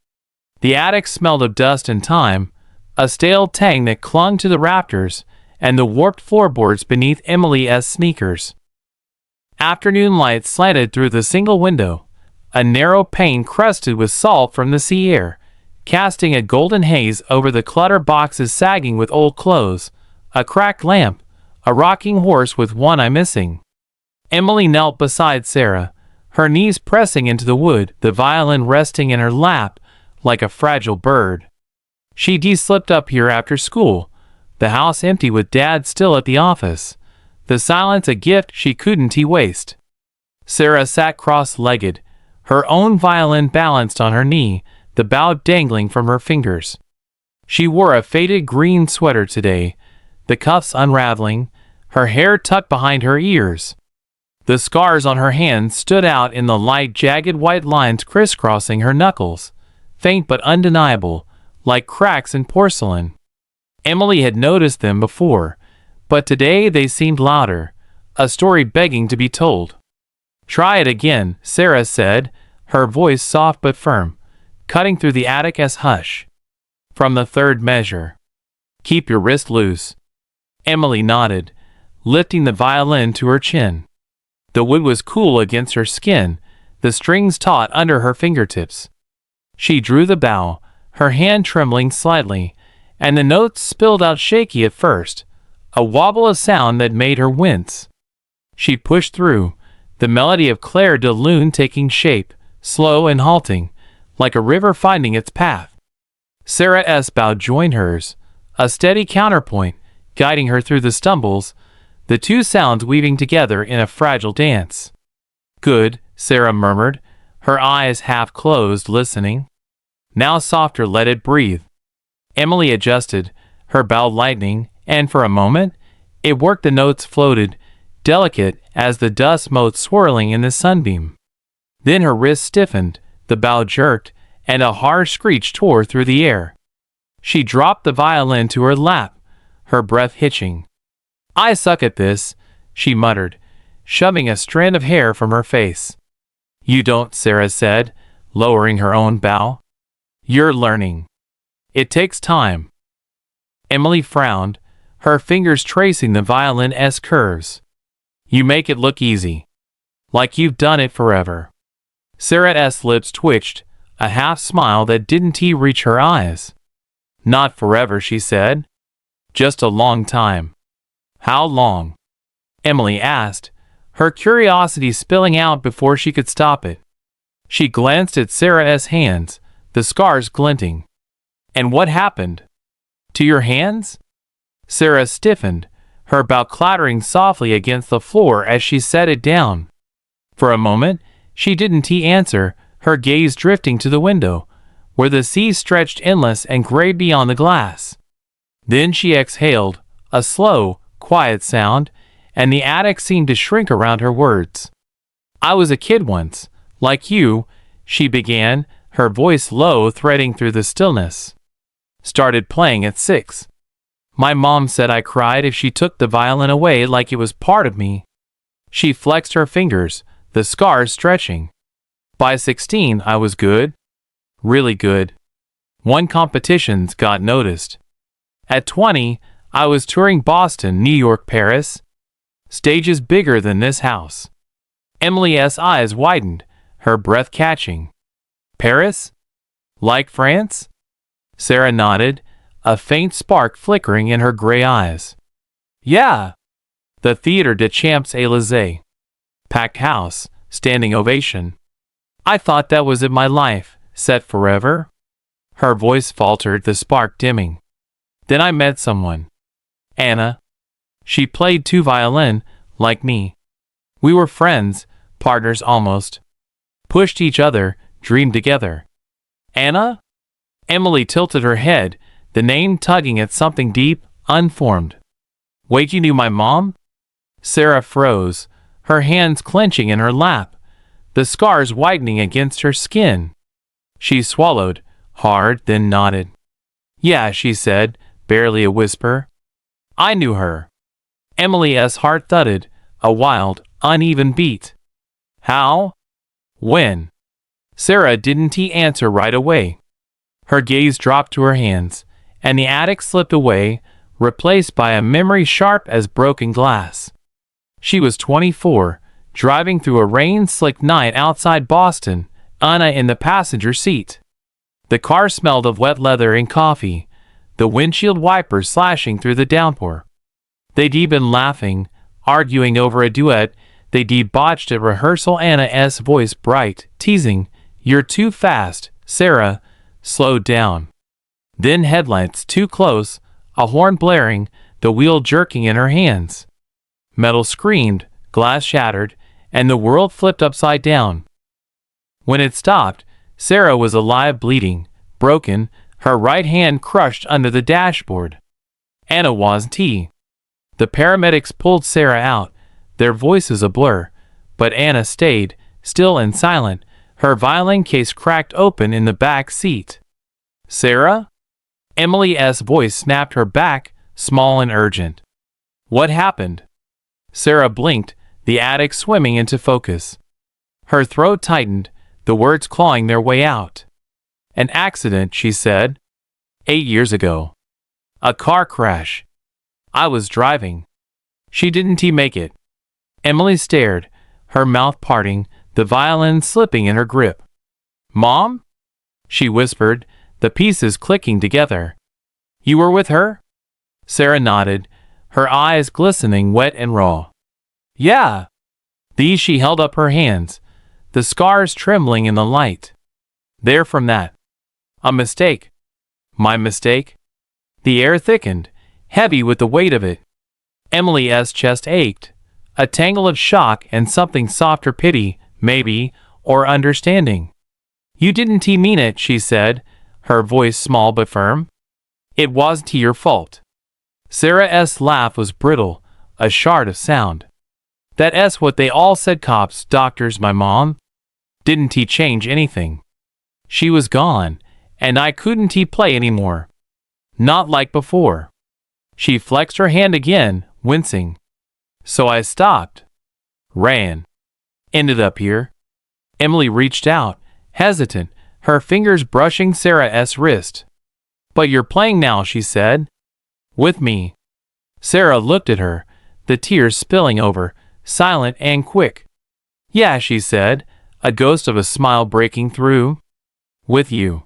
The attic smelled of dust and time, a stale tang that clung to the rafters, and the warped floorboards beneath Emily's sneakers. Afternoon light slanted through the single window, a narrow pane crusted with salt from the sea air, casting a golden haze over the clutter boxes sagging with old clothes, a cracked lamp, a rocking horse with one eye missing. Emily knelt beside Sarah, her knees pressing into the wood, the violin resting in her lap like a fragile bird. She'd slipped up here after school, the house empty with Dad still at the office, the silence a gift she couldn't waste. Sarah sat cross-legged, her own violin balanced on her knee, the bow dangling from her fingers. She wore a faded green sweater today, the cuffs unraveling, her hair tucked behind her ears. The scars on her hands stood out in the light, jagged white lines crisscrossing her knuckles, faint but undeniable, like cracks in porcelain. Emily had noticed them before, but today they seemed louder, a story begging to be told. "Try it again," Sarah said, her voice soft but firm, cutting through the attic's hush. "From the third measure. Keep your wrist loose." Emily nodded, lifting the violin to her chin. The wood was cool against her skin, the strings taut under her fingertips. She drew the bow, her hand trembling slightly, and the notes spilled out shaky at first, a wobble of sound that made her wince. She pushed through, the melody of Clair de Lune taking shape, slow and halting, like a river finding its path. Sarah's bow joined hers, a steady counterpoint, guiding her through the stumbles, the two sounds weaving together in a fragile dance. "Good," Sarah murmured, her eyes half closed, listening. "Now softer, let it breathe." Emily adjusted, her bow lightening, and for a moment, it worked. The notes floated, delicate as the dust motes swirling in the sunbeam. Then her wrist stiffened, the bow jerked, and a harsh screech tore through the air. She dropped the violin to her lap, her breath hitching. "I suck at this," she muttered, shoving a strand of hair from her face. "You don't," Sarah said, lowering her own bow. "You're learning. It takes time." Emily frowned, her fingers tracing the violin's curves. "You make it look easy. Like you've done it forever." Sarah's lips twitched, a half smile that didn't reach her eyes. "Not forever," she said. "Just a long time." "How long?" Emily asked, her curiosity spilling out before she could stop it. She glanced at Sarah's hands, the scars glinting. "And what happened? To your hands?" Sarah stiffened, her bow clattering softly against the floor as she set it down. For a moment, she didn't answer, her gaze drifting to the window, where the sea stretched endless and gray beyond the glass. Then she exhaled, a slow, quiet sound, and the attic seemed to shrink around her words. "I was a kid once, like you," she began, her voice low, threading through the stillness. "Started playing at 6. My mom said I cried if she took the violin away, like it was part of me." She flexed her fingers, the scars stretching. "By 16 I was good. Really good. Won competitions, got noticed. At 20, I was touring Boston, New York, Paris. Stages bigger than this house." Emily's eyes widened, her breath catching. "Paris? Like France?" Sarah nodded, a faint spark flickering in her gray eyes. "Yeah. The Theatre des Champs-Élysées. Packed house, standing ovation. I thought that was it, my life, set forever." Her voice faltered, the spark dimming. "Then I met someone. Anna. She played 2 violin, like me. We were friends, partners almost. Pushed each other, dreamed together." "Anna?" Emily tilted her head, the name tugging at something deep, unformed. "Wait, you knew my mom?" Sarah froze, her hands clenching in her lap, the scars whitening against her skin. She swallowed, hard, then nodded. "Yeah," she said, barely a whisper. "I knew her." Emily's heart thudded, a wild, uneven beat. "How? When?" Sarah didn't answer right away. Her gaze dropped to her hands, and the attic slipped away, replaced by a memory sharp as broken glass. She was 24, driving through a rain-slicked night outside Boston, Anna in the passenger seat. The car smelled of wet leather and coffee, the windshield wipers slashing through the downpour. They'd been laughing, arguing over a duet they'd botched at rehearsal. Anna's voice bright, teasing, "You're too fast, Sarah, slowed down." Then headlights too close, a horn blaring, the wheel jerking in her hands. Metal screamed, glass shattered, and the world flipped upside down. When it stopped, Sarah was alive, bleeding, broken, her right hand crushed under the dashboard. Anna wasn't. The paramedics pulled Sarah out, their voices a blur, but Anna stayed, still and silent, her violin case cracked open in the back seat. "Sarah?" Emily's voice snapped her back, small and urgent. "What happened?" Sarah blinked, the attic swimming into focus. Her throat tightened, the words clawing their way out. "An accident," she said. 8 years ago. A car crash. I was driving. She didn't make it." Emily stared, her mouth parting, the violin slipping in her grip. "Mom?" she whispered, the pieces clicking together. "You were with her?" Sarah nodded, her eyes glistening wet and raw. "Yeah." These she held up her hands, the scars trembling in the light. "They're from that. A mistake." "My mistake?" The air thickened, heavy with the weight of it. Emily's chest ached, a tangle of shock and something softer, pity, maybe, or understanding. "You didn't mean it," she said, her voice small but firm. "It wasn't your fault." Sarah's laugh was brittle, a shard of sound. "That's what they all said, cops, doctors, my mom. Didn't change anything. She was gone, and I couldn't play anymore. Not like before." She flexed her hand again, wincing. "So I stopped. Ran. Ended up here." Emily reached out, hesitant, her fingers brushing Sarah's wrist. "But you're playing now," she said. "With me." Sarah looked at her, the tears spilling over, silent and quick. "Yeah," she said, a ghost of a smile breaking through. "With you."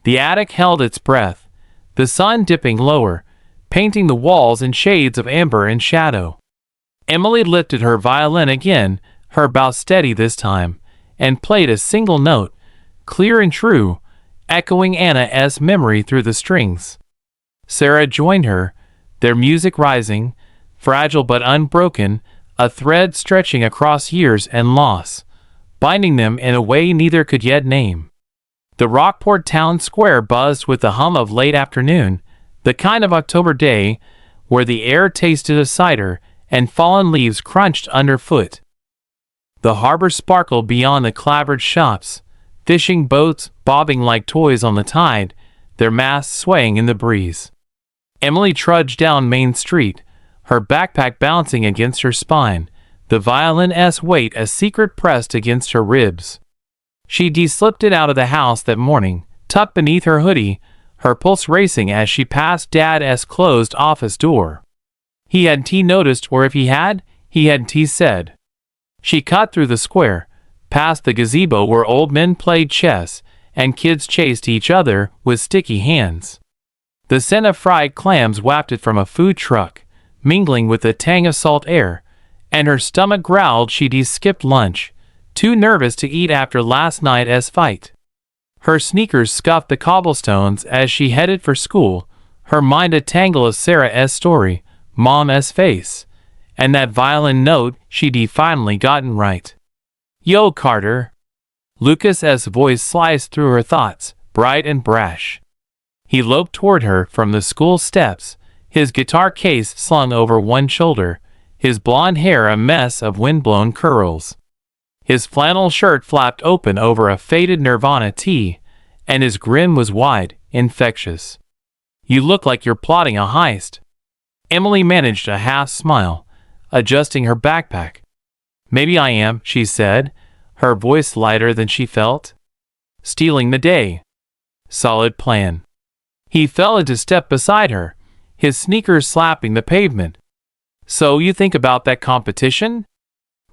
The attic held its breath, the sun dipping lower, painting the walls in shades of amber and shadow. Emily lifted her violin again, her bow steady this time, and played a single note, clear and true, echoing Anna's memory through the strings. Sarah joined her, their music rising, fragile but unbroken, a thread stretching across years and loss, binding them in a way neither could yet name. The Rockport town square buzzed with the hum of late afternoon, the kind of October day where the air tasted of cider and fallen leaves crunched underfoot. The harbor sparkled beyond the clapboard shops, fishing boats bobbing like toys on the tide, their masts swaying in the breeze. Emily trudged down Main Street, her backpack bouncing against her spine, the violin's weight a secret pressed against her ribs. She slipped it out of the house that morning, tucked beneath her hoodie, her pulse racing as she passed Dad's closed office door. He hadn't noticed, or if he hadn't said. She cut through the square, past the gazebo where old men played chess and kids chased each other with sticky hands. The scent of fried clams wafted from a food truck, mingling with the tang of salt air, and her stomach growled she'd skipped lunch, too nervous to eat after last night's fight. Her sneakers scuffed the cobblestones as she headed for school, her mind a tangle of Sarah's story, Mom's face, and that violin note she'd finally gotten right. "Yo, Carter." Lucas's voice sliced through her thoughts, bright and brash. He loped toward her from the school steps, his guitar case slung over one shoulder, his blonde hair a mess of windblown curls. His flannel shirt flapped open over a faded Nirvana tee, and his grin was wide, infectious. "You look like you're plotting a heist." Emily managed a half smile, adjusting her backpack. "Maybe I am," she said, her voice lighter than she felt. "Stealing the day. Solid plan." He fell into step beside her, his sneakers slapping the pavement. "So you think about that competition?"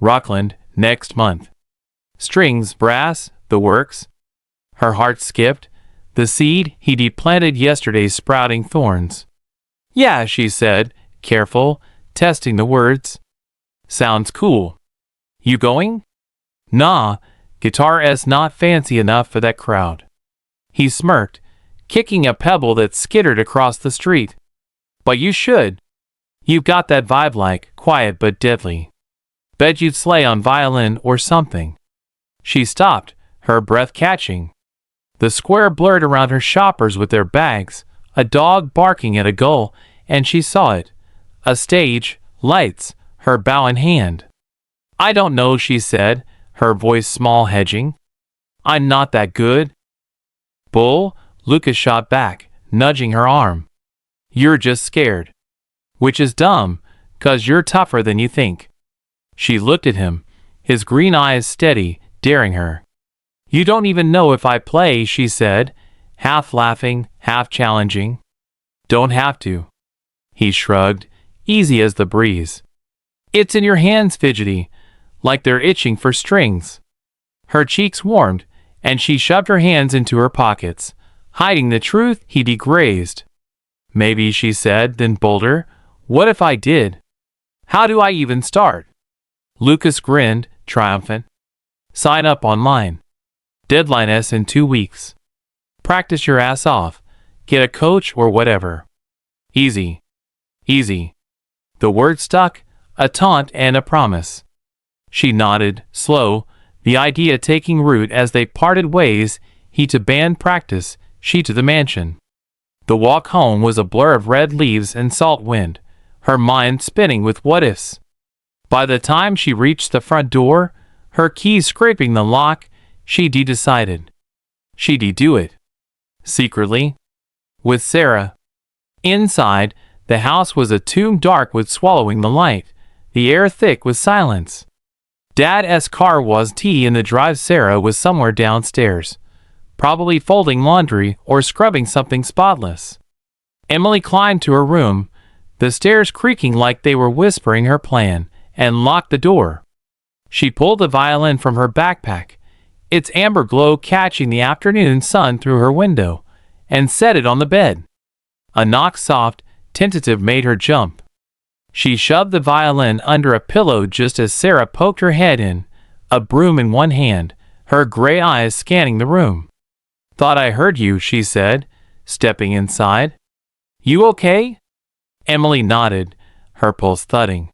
"Rockland, next month. Strings, brass, the works." Her heart skipped, the seed he'd planted yesterday sprouting thorns. "Yeah," she said, careful, testing the words. "Sounds cool. You going?" "Nah, guitar's not fancy enough for that crowd." He smirked, kicking a pebble that skittered across the street. "But you should. You've got that vibe, like, quiet but deadly. Bet you'd slay on violin or something." She stopped, her breath catching. The square blurred around her shoppers with their bags, a dog barking at a gull, and she saw it. A stage, lights, her bow in hand. I don't know, she said, her voice small hedging. I'm not that good. Bull, Lucas shot back, nudging her arm. You're just scared. Which is dumb, 'cause you're tougher than you think. She looked at him, his green eyes steady, daring her. You don't even know if I play, she said, half laughing, half challenging. Don't have to. He shrugged, easy as the breeze. It's in your hands, fidgety, like they're itching for strings. Her cheeks warmed, and she shoved her hands into her pockets, hiding the truth he'd grazed. Maybe, she said, then bolder, what if I did? How do I even start? Lucas grinned, triumphant. Sign up online. Deadline in 2 weeks. Practice your ass off. Get a coach or whatever. Easy. Easy. The word stuck, a taunt and a promise. She nodded, slow, the idea taking root as they parted ways, he to band practice, she to the mansion. The walk home was a blur of red leaves and salt wind, her mind spinning with what-ifs. By the time she reached the front door, her keys scraping the lock, she'd decided. She'd do it. Secretly. With Sarah. Inside, the house was a tomb dark with swallowing the light, the air thick with silence. Dad's car was tea in the drive. Sarah was somewhere downstairs, probably folding laundry or scrubbing something spotless. Emily climbed to her room, the stairs creaking like they were whispering her plan, and locked the door. She pulled the violin from her backpack, its amber glow catching the afternoon sun through her window, and set it on the bed. A knock, soft, tentative, made her jump. She shoved the violin under a pillow just as Sarah poked her head in, a broom in one hand, her gray eyes scanning the room. Thought I heard you, she said, stepping inside. You okay? Emily nodded, her pulse thudding.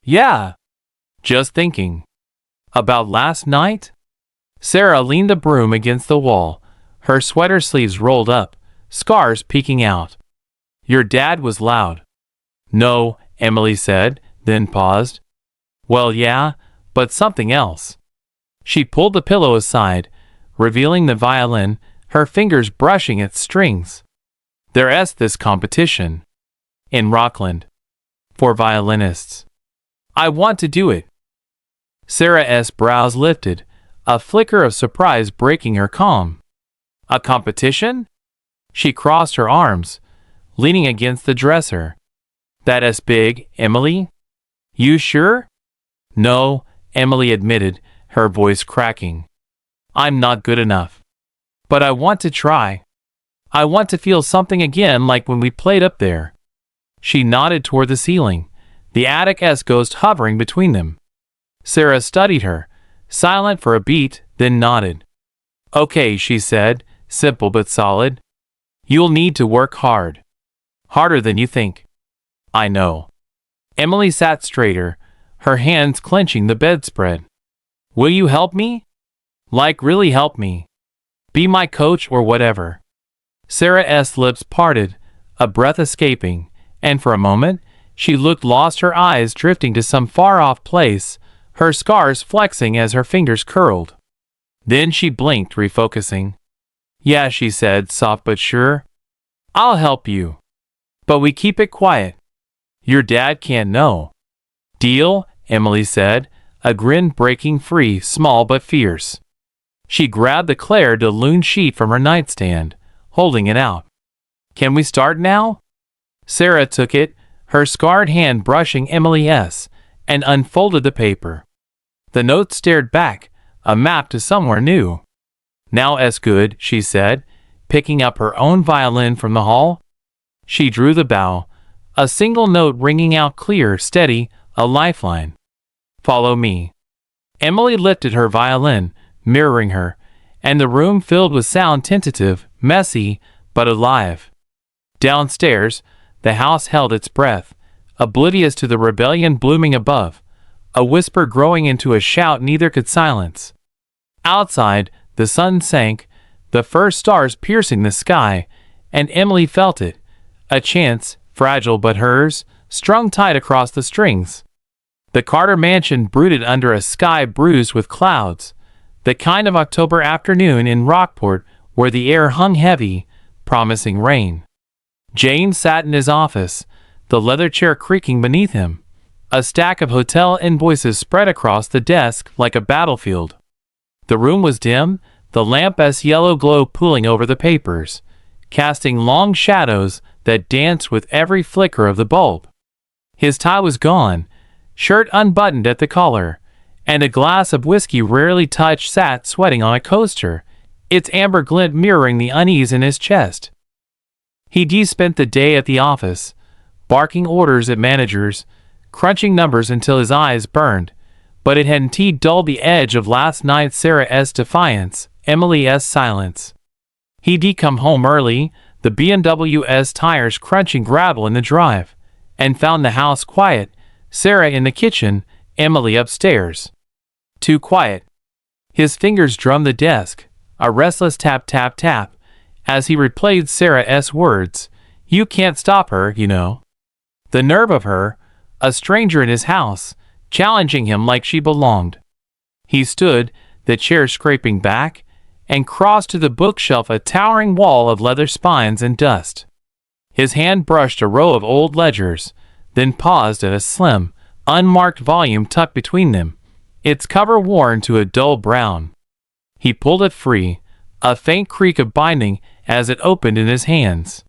Yeah. Just thinking. About last night? Sarah leaned the broom against the wall, her sweater sleeves rolled up, scars peeking out. Your dad was loud. No, Emily said, then paused. Well, yeah, but something else. She pulled the pillow aside, revealing the violin, her fingers brushing its strings. There's this competition. In Rockland. For violinists. I want to do it. Sarah's brows lifted, a flicker of surprise breaking her calm. A competition? She crossed her arms, leaning against the dresser. That's big, Emily? You sure? No, Emily admitted, her voice cracking. I'm not good enough. But I want to try. I want to feel something again like when we played up there. She nodded toward the ceiling, the attic's ghost hovering between them. Sarah studied her, silent for a beat, then nodded. Okay, she said, simple but solid. You'll need to work hard. Harder than you think. I know. Emily sat straighter, her hands clenching the bedspread. Will you help me? Like really help me? Be my coach or whatever. Sarah's lips parted, a breath escaping, and for a moment, she looked lost, her eyes drifting to some far-off place, her scars flexing as her fingers curled. Then she blinked, refocusing. Yeah, she said, soft but sure. I'll help you. But we keep it quiet. Your dad can't know. Deal, Emily said, a grin breaking free, small but fierce. She grabbed the Claire de Lune sheet from her nightstand, holding it out. Can we start now? Sarah took it, her scarred hand brushing Emily's, and unfolded the paper. The note stared back, a map to somewhere new. Now as good, she said, picking up her own violin from the hall. She drew the bow, a single note ringing out clear, steady, a lifeline. Follow me. Emily lifted her violin, mirroring her, and the room filled with sound, tentative, messy, but alive. Downstairs, the house held its breath, oblivious to the rebellion blooming above, a whisper growing into a shout neither could silence. Outside, the sun sank, the first stars piercing the sky, and Emily felt it, a chance, fragile but hers, strung tight across the strings. The Carter mansion brooded under a sky bruised with clouds, the kind of October afternoon in Rockport where the air hung heavy, promising rain. James sat in his office, the leather chair creaking beneath him, a stack of hotel invoices spread across the desk like a battlefield. The room was dim, the lamp's yellow glow pooling over the papers, casting long shadows that danced with every flicker of the bulb. His tie was gone, shirt unbuttoned at the collar, and a glass of whiskey rarely touched sat sweating on a coaster, its amber glint mirroring the unease in his chest. He'd spent the day at the office, barking orders at managers, crunching numbers until his eyes burned, but it hadn't dulled the edge of last night's Sarah's defiance, Emily's silence. He'd come home early, the BMW's tires crunching gravel in the drive, and found the house quiet, Sarah in the kitchen, Emily upstairs. Too quiet. His fingers drummed the desk, a restless tap tap tap, as he replayed Sarah's words. You can't stop her, you know. The nerve of her, a stranger in his house, challenging him like she belonged. He stood, the chair scraping back, and crossed to the bookshelf, a towering wall of leather spines and dust. His hand brushed a row of old ledgers, then paused at a slim, unmarked volume tucked between them, its cover worn to a dull brown. He pulled it free, a faint creak of binding as it opened in his hands.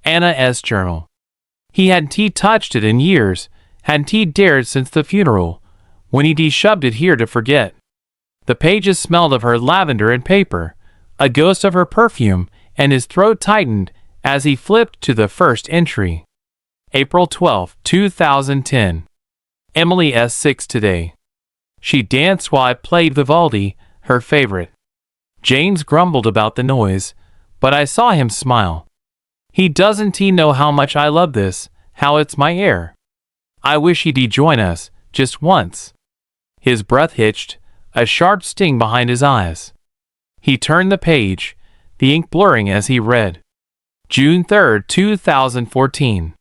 Anna's journal. He hadn't touched it in years, hadn't dared since the funeral, when he'd shoved it here to forget. The pages smelled of her lavender and paper, a ghost of her perfume, and his throat tightened as he flipped to the first entry. April 12, 2010. Emily's 6 today. She danced while I played Vivaldi, her favorite. James grumbled about the noise, but I saw him smile. He doesn't know how much I love this, how it's my air. I wish he'd join us, just once. His breath hitched, a sharp sting behind his eyes. He turned the page, the ink blurring as he read. June 3, 2014.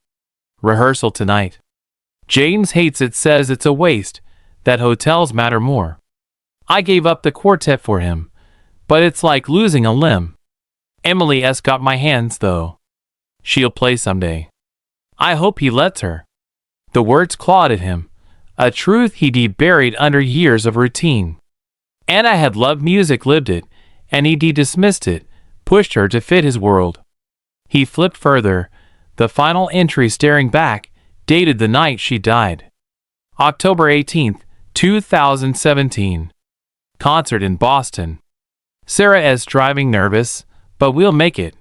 Rehearsal tonight. James hates it, says it's a waste, that hotels matter more. I gave up the quartet for him, but it's like losing a limb. Emily's got my hands, though. She'll play someday. I hope he lets her. The words clawed at him, a truth he'd buried under years of routine. Anna had loved music, lived it, and he'd dismissed it, pushed her to fit his world. He flipped further, the final entry staring back, dated the night she died. October 18, 2017. Concert in Boston. Sarah's driving nervous, but we'll make it.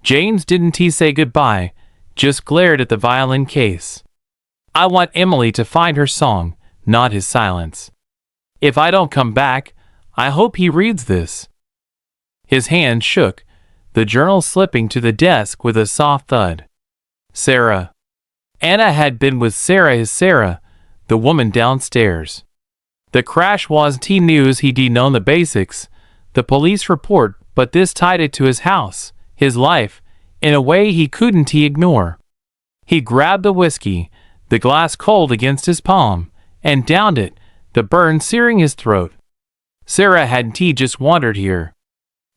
James didn't say goodbye, just glared at the violin case. I want Emily to find her song, not his silence. If I don't come back, I hope he reads this. His hand shook, the journal slipping to the desk with a soft thud. Sarah. Anna had been with Sarah, the woman downstairs. The crash wasn't news, he'd known the basics, the police report, but this tied it to his house, his life, in a way he couldn't ignore. He grabbed the whiskey, the glass cold against his palm, and downed it, the burn searing his throat. Sarah hadn't just wandered here.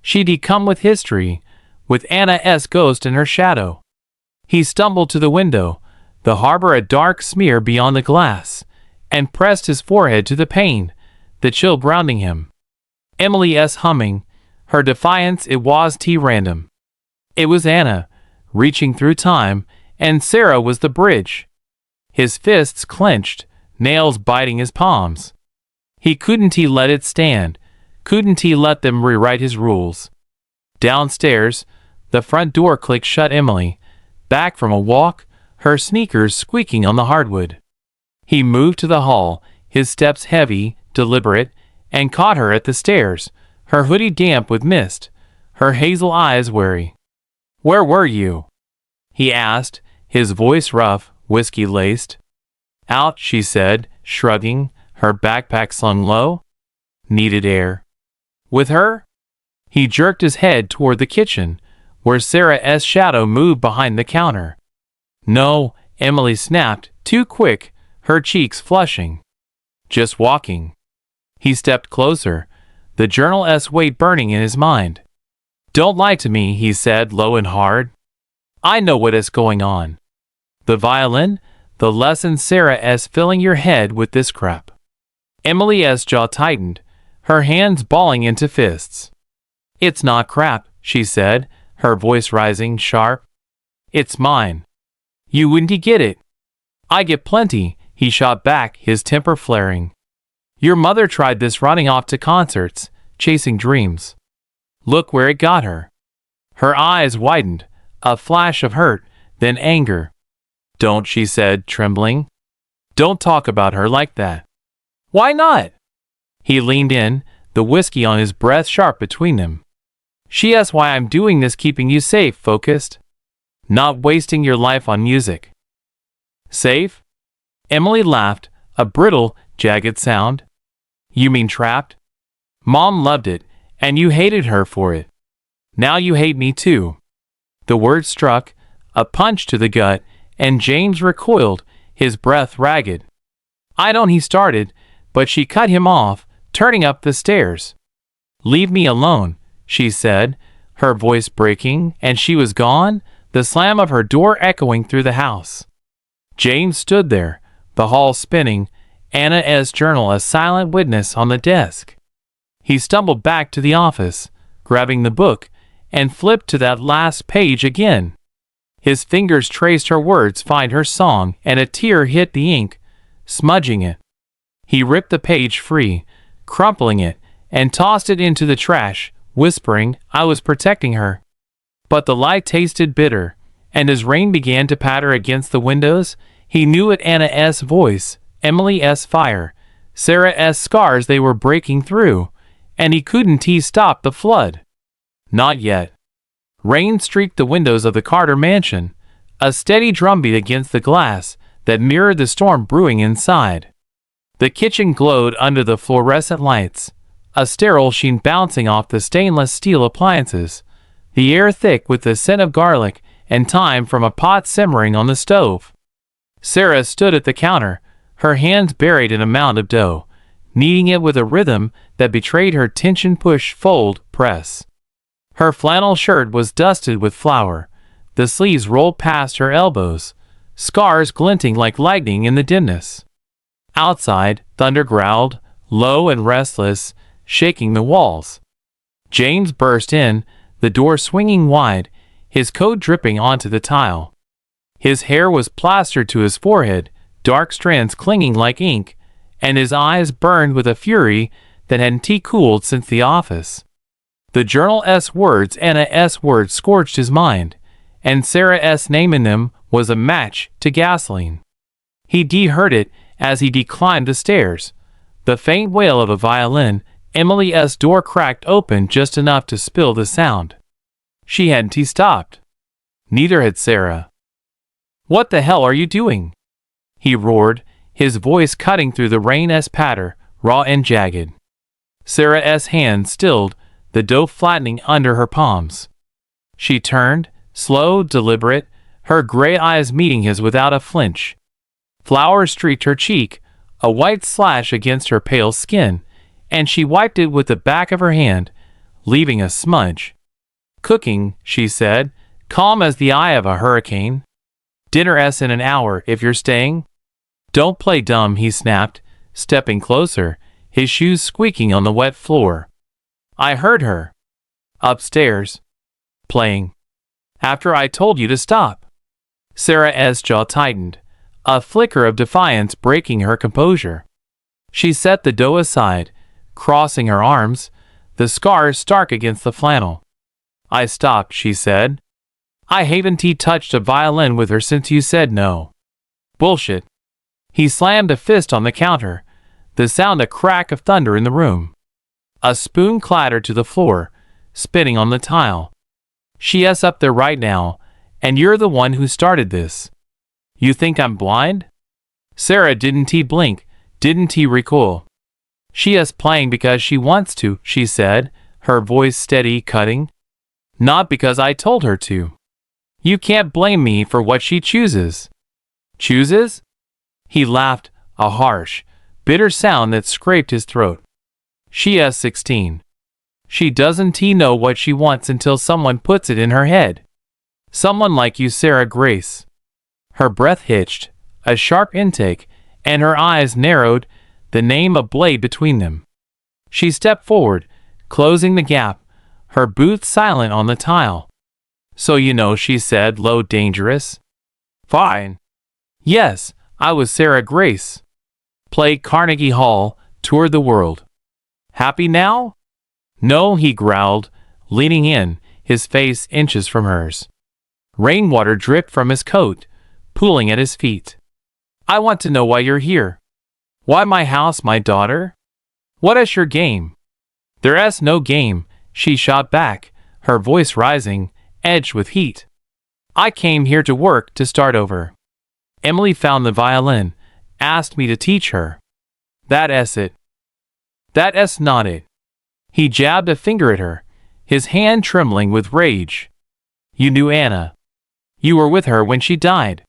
She'd come with history, with Anna's ghost in her shadow. He stumbled to the window, the harbor a dark smear beyond the glass, and pressed his forehead to the pane, the chill grounding him. Emily's humming, her defiance, it was random. It was Anna, reaching through time, and Sarah was the bridge. His fists clenched, nails biting his palms. He couldn't let it stand, couldn't let them rewrite his rules. Downstairs, the front door clicked shut. Emily, back from a walk, her sneakers squeaking on the hardwood. He moved to the hall, his steps heavy, deliberate, and caught her at the stairs, her hoodie damp with mist, her hazel eyes wary. "Where were you?" he asked, his voice rough, whiskey-laced. "Out," she said, shrugging, her backpack slung low. "Needed air." "With her?" He jerked his head toward the kitchen, where Sarah's shadow moved behind the counter. "No," Emily snapped, too quick, her cheeks flushing. Just walking. He stepped closer, the journal's weight burning in his mind. Don't lie to me, he said low and hard. I know what is going on. The violin, the lesson Sarah's filling your head with this crap. Emily's jaw tightened, her hands balling into fists. It's not crap, she said, her voice rising sharp. It's mine. You wouldn't get it. I get plenty, he shot back, his temper flaring. Your mother tried this running off to concerts, chasing dreams. Look where it got her. Her eyes widened, a flash of hurt, then anger. Don't, she said, trembling. Don't talk about her like that. Why not? He leaned in, the whiskey on his breath sharp between them. She asks why I'm doing this, keeping you safe, focused. Not wasting your life on music. Safe? Emily laughed, a brittle, jagged sound. You mean trapped? Mom loved it, and you hated her for it. Now you hate me too. The word struck, a punch to the gut, and James recoiled, his breath ragged. I don't, he started, but she cut him off, turning up the stairs. Leave me alone, she said, her voice breaking, and she was gone, the slam of her door echoing through the house. James stood there, the hall spinning, Anna's journal a silent witness on the desk. He stumbled back to the office, grabbing the book, and flipped to that last page again. His fingers traced her words, find her song, and a tear hit the ink, smudging it. He ripped the page free, crumpling it, and tossed it into the trash, whispering, I was protecting her. But the light tasted bitter, and as rain began to patter against the windows, he knew it. Anna's voice, Emily's fire, Sarah's scars, they were breaking through, and he couldn't stop the flood. Not yet. Rain streaked the windows of the Carter mansion, a steady drumbeat against the glass that mirrored the storm brewing inside. The kitchen glowed under the fluorescent lights, a sterile sheen bouncing off the stainless steel appliances, the air thick with the scent of garlic and thyme from a pot simmering on the stove. Sarah stood at the counter, her hands buried in a mound of dough, kneading it with a rhythm that betrayed her tension, push, fold, press. Her flannel shirt was dusted with flour, the sleeves rolled past her elbows, scars glinting like lightning in the dimness. Outside, thunder growled, low and restless, shaking the walls. James burst in, the door swinging wide, his coat dripping onto the tile. His hair was plastered to his forehead, dark strands clinging like ink, and his eyes burned with a fury that hadn't cooled since the office. The journal's words, Anna's words, scorched his mind, and Sarah's name in them was a match to gasoline. He heard it as he climbed the stairs. The faint wail of a violin, Emily's door cracked open just enough to spill the sound. She hadn't stopped. Neither had Sarah. What the hell are you doing? He roared, his voice cutting through the rain's patter, raw and jagged. Sarah's hand stilled, the dough flattening under her palms. She turned, slow, deliberate, her gray eyes meeting his without a flinch. Flour streaked her cheek, a white slash against her pale skin, and she wiped it with the back of her hand, leaving a smudge. Cooking, she said, calm as the eye of a hurricane. Dinner's in an hour if you're staying. Don't play dumb, he snapped, stepping closer, his shoes squeaking on the wet floor. I heard her. Upstairs. Playing. After I told you to stop. Sarah's jaw tightened, a flicker of defiance breaking her composure. She set the dough aside, crossing her arms, the scars stark against the flannel. I stopped, she said. I haven't touched a violin with her since you said no. Bullshit. He slammed a fist on the counter, the sound a crack of thunder in the room. A spoon clattered to the floor, spitting on the tile. She's up there right now, and you're the one who started this. You think I'm blind? Sarah didn't blink, didn't recoil. She is playing because she wants to, she said, her voice steady, cutting. Not because I told her to. You can't blame me for what she chooses. Chooses? He laughed, a harsh, bitter sound that scraped his throat. She's 16. She doesn't know what she wants until someone puts it in her head. Someone like you, Sarah Grace. Her breath hitched, a sharp intake, and her eyes narrowed, the name a blade between them. She stepped forward, closing the gap, her boots silent on the tile. So you know, she said, low, dangerous. Fine. Yes, I was Sarah Grace. Played Carnegie Hall, toured the world. Happy now? No, he growled, leaning in, his face inches from hers. Rainwater dripped from his coat, pooling at his feet. I want to know why you're here. Why my house, my daughter? What is your game? There's no game, she shot back, her voice rising, edged with heat. I came here to work, to start over. Emily found the violin, asked me to teach her. That's it. That's not it. He jabbed a finger at her, his hand trembling with rage. You knew Anna. You were with her when she died.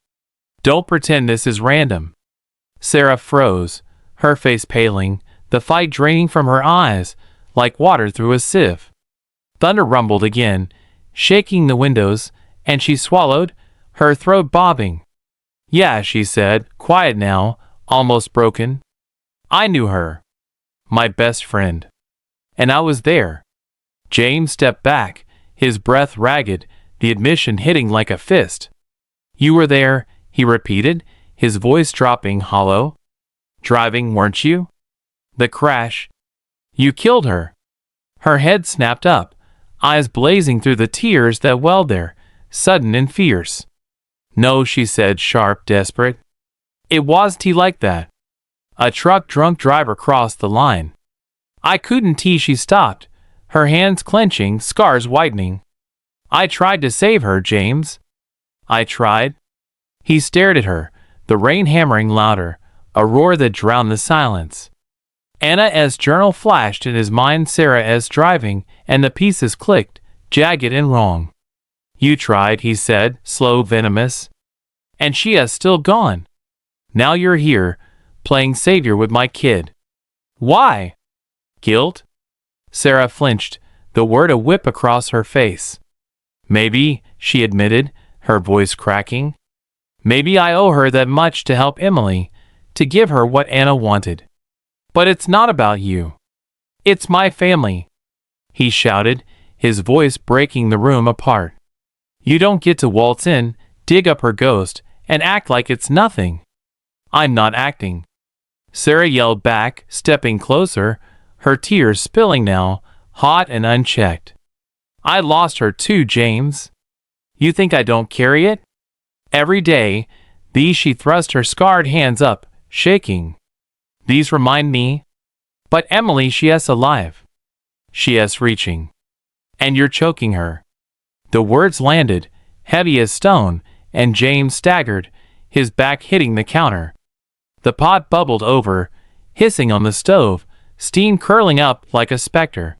Don't pretend this is random. Sarah froze, her face paling, the fight draining from her eyes, like water through a sieve. Thunder rumbled again, shaking the windows, and she swallowed, her throat bobbing. Yeah, she said, quiet now, almost broken. I knew her. My best friend. And I was there. James stepped back, his breath ragged, the admission hitting like a fist. You were there, he repeated, his voice dropping hollow. Driving, weren't you? The crash. You killed her. Her head snapped up, eyes blazing through the tears that welled there, sudden and fierce. No, she said, sharp, desperate. It wasn't like that. A drunk driver crossed the line. I couldn't. She stopped, her hands clenching, scars widening. I tried to save her, James. I tried. He stared at her, the rain hammering louder, a roar that drowned the silence. Anna's journal flashed in his mind, Sarah's driving, and the pieces clicked, jagged and wrong. You tried, he said, slow, venomous. And she is still gone. Now you're here, playing savior with my kid. Why? Guilt? Sarah flinched, the word a whip across her face. Maybe, she admitted, her voice cracking. Maybe I owe her that much to help Emily, to give her what Anna wanted. But it's not about you. It's my family. He shouted, his voice breaking the room apart. You don't get to waltz in, dig up her ghost, and act like it's nothing. I'm not acting. Sarah yelled back, stepping closer, her tears spilling now, hot and unchecked. I lost her too, James. You think I don't carry it? Every day, she thrust her scarred hands up, shaking. These remind me. But Emily, she is alive. She is reaching. And you're choking her. The words landed, heavy as stone, and James staggered, his back hitting the counter. The pot bubbled over, hissing on the stove, steam curling up like a specter.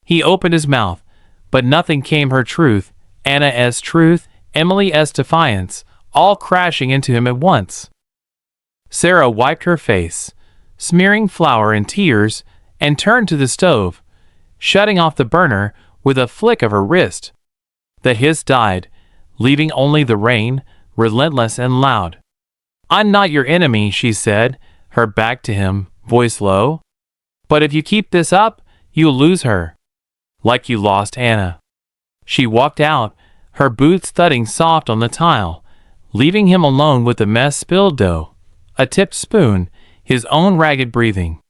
He opened his mouth, but nothing came. Her truth, Anna's truth, Emily's defiance, all crashing into him at once. Sarah wiped her face, smearing flour and tears, and turned to the stove, shutting off the burner with a flick of her wrist. The hiss died, leaving only the rain, relentless and loud. I'm not your enemy, she said, her back to him, voice low. But if you keep this up, you'll lose her. Like you lost Anna. She walked out, her boots thudding soft on the tile, leaving him alone with the mess spilled dough, a tipped spoon, his own ragged breathing.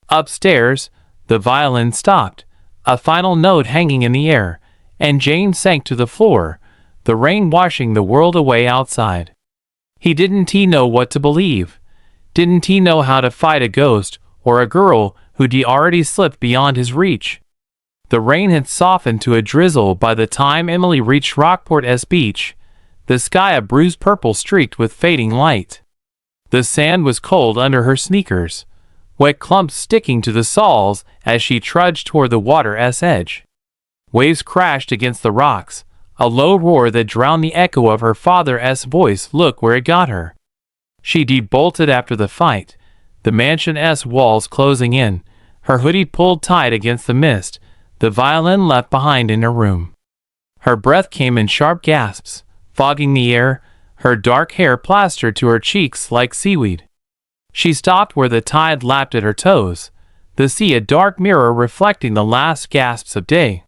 Upstairs, the violin stopped, a final note hanging in the air, and James sank to the floor, the rain washing the world away outside. He didn't know what to believe. Didn't know how to fight a ghost or a girl who'd already slipped beyond his reach. The rain had softened to a drizzle by the time Emily reached Rockport's beach, the sky a bruised purple streaked with fading light. The sand was cold under her sneakers, wet clumps sticking to the soles as she trudged toward the water's edge. Waves crashed against the rocks, a low roar that drowned the echo of her father's voice. Look where it got her. She debolted after the fight, the mansion's walls closing in, her hoodie pulled tight against the mist, the violin left behind in her room. Her breath came in sharp gasps, fogging the air, her dark hair plastered to her cheeks like seaweed. She stopped where the tide lapped at her toes, the sea a dark mirror reflecting the last gasps of day.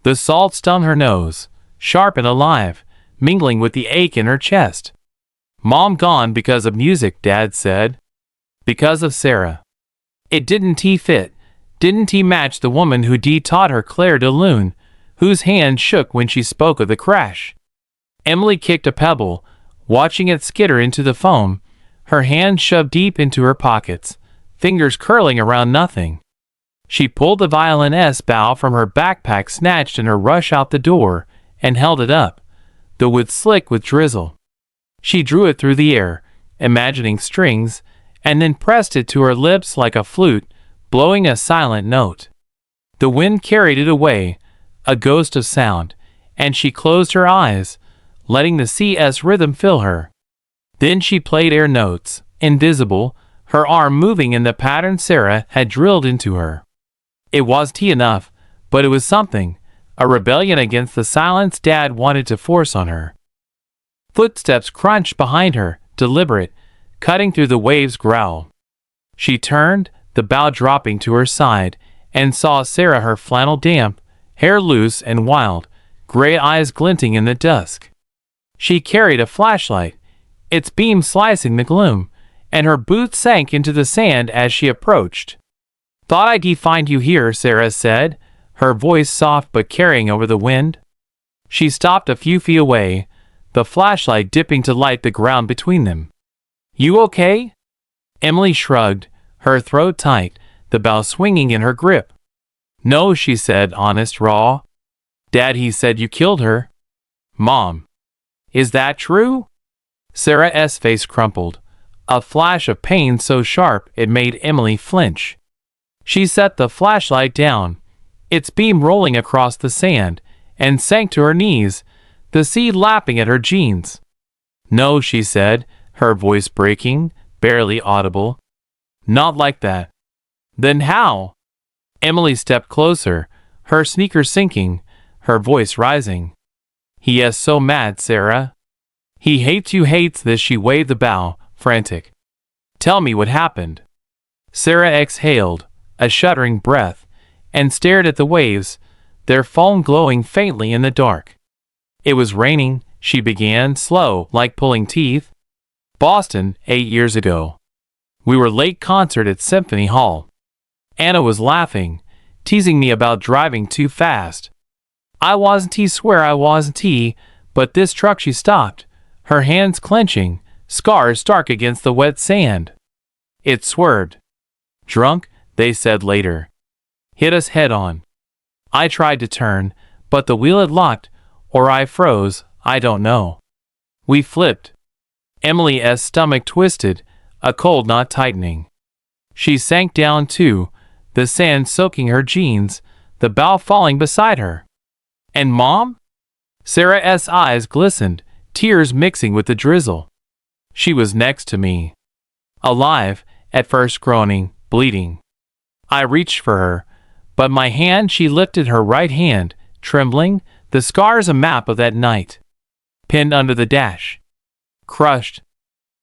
The salt stung her nose, sharp and alive, mingling with the ache in her chest. Mom gone because of music, Dad said. Because of Sarah. It didn't fit, didn't match the woman who taught her Claire de Lune, whose hand shook when she spoke of the crash. Emily kicked a pebble, watching it skitter into the foam, her hands shoved deep into her pockets, fingers curling around nothing. She pulled the violin's bow from her backpack snatched in her rush out the door, and held it up, the wood slick with drizzle. She drew it through the air, imagining strings, and then pressed it to her lips like a flute, blowing a silent note. The wind carried it away, a ghost of sound, and she closed her eyes, letting the sea's rhythm fill her. Then she played air notes, invisible, her arm moving in the pattern Sarah had drilled into her. It wasn't enough, but it was something, a rebellion against the silence Dad wanted to force on her. Footsteps crunched behind her, deliberate, cutting through the waves' growl. She turned, the bow dropping to her side, and saw Sarah, her flannel damp, hair loose and wild, gray eyes glinting in the dusk. She carried a flashlight, its beam slicing the gloom, and her boots sank into the sand as she approached. "Thought I'd find you here," Sarah said, her voice soft but carrying over the wind. She stopped a few feet away, the flashlight dipping to light the ground between them. "You okay?" Emily shrugged, her throat tight, the bow swinging in her grip. "No," she said, honest, raw. "Dad, he said you killed her." "Mom. Is that true?" Sarah's face crumpled, a flash of pain so sharp it made Emily flinch. She set the flashlight down, its beam rolling across the sand, and sank to her knees, the sea lapping at her jeans. "No," she said, her voice breaking, barely audible. "Not like that." "Then how?" Emily stepped closer, her sneakers sinking, her voice rising. "He is so mad, Sarah. He hates you, hates this." She waved the bow, frantic. "Tell me what happened." Sarah exhaled, a shuddering breath, and stared at the waves, their foam glowing faintly in the dark. "It was raining," she began, slow, like pulling teeth. "Boston, 8 years ago. We were late concert at Symphony Hall. Anna was laughing, teasing me about driving too fast. I wasn't, swear I wasn't, but this truck," she stopped, her hands clenching, scars stark against the wet sand. "It swerved. Drunk," they said later. "Hit us head on. I tried to turn, but the wheel had locked, or I froze, I don't know. We flipped." Emily's stomach twisted, a cold knot tightening. She sank down too, the sand soaking her jeans, the bow falling beside her. "And Mom?" Sarah's eyes glistened, tears mixing with the drizzle. "She was next to me. Alive, at first groaning, bleeding. I reached for her, but my hand," she lifted her right hand, trembling, the scars a map of that night. "Pinned under the dash. Crushed."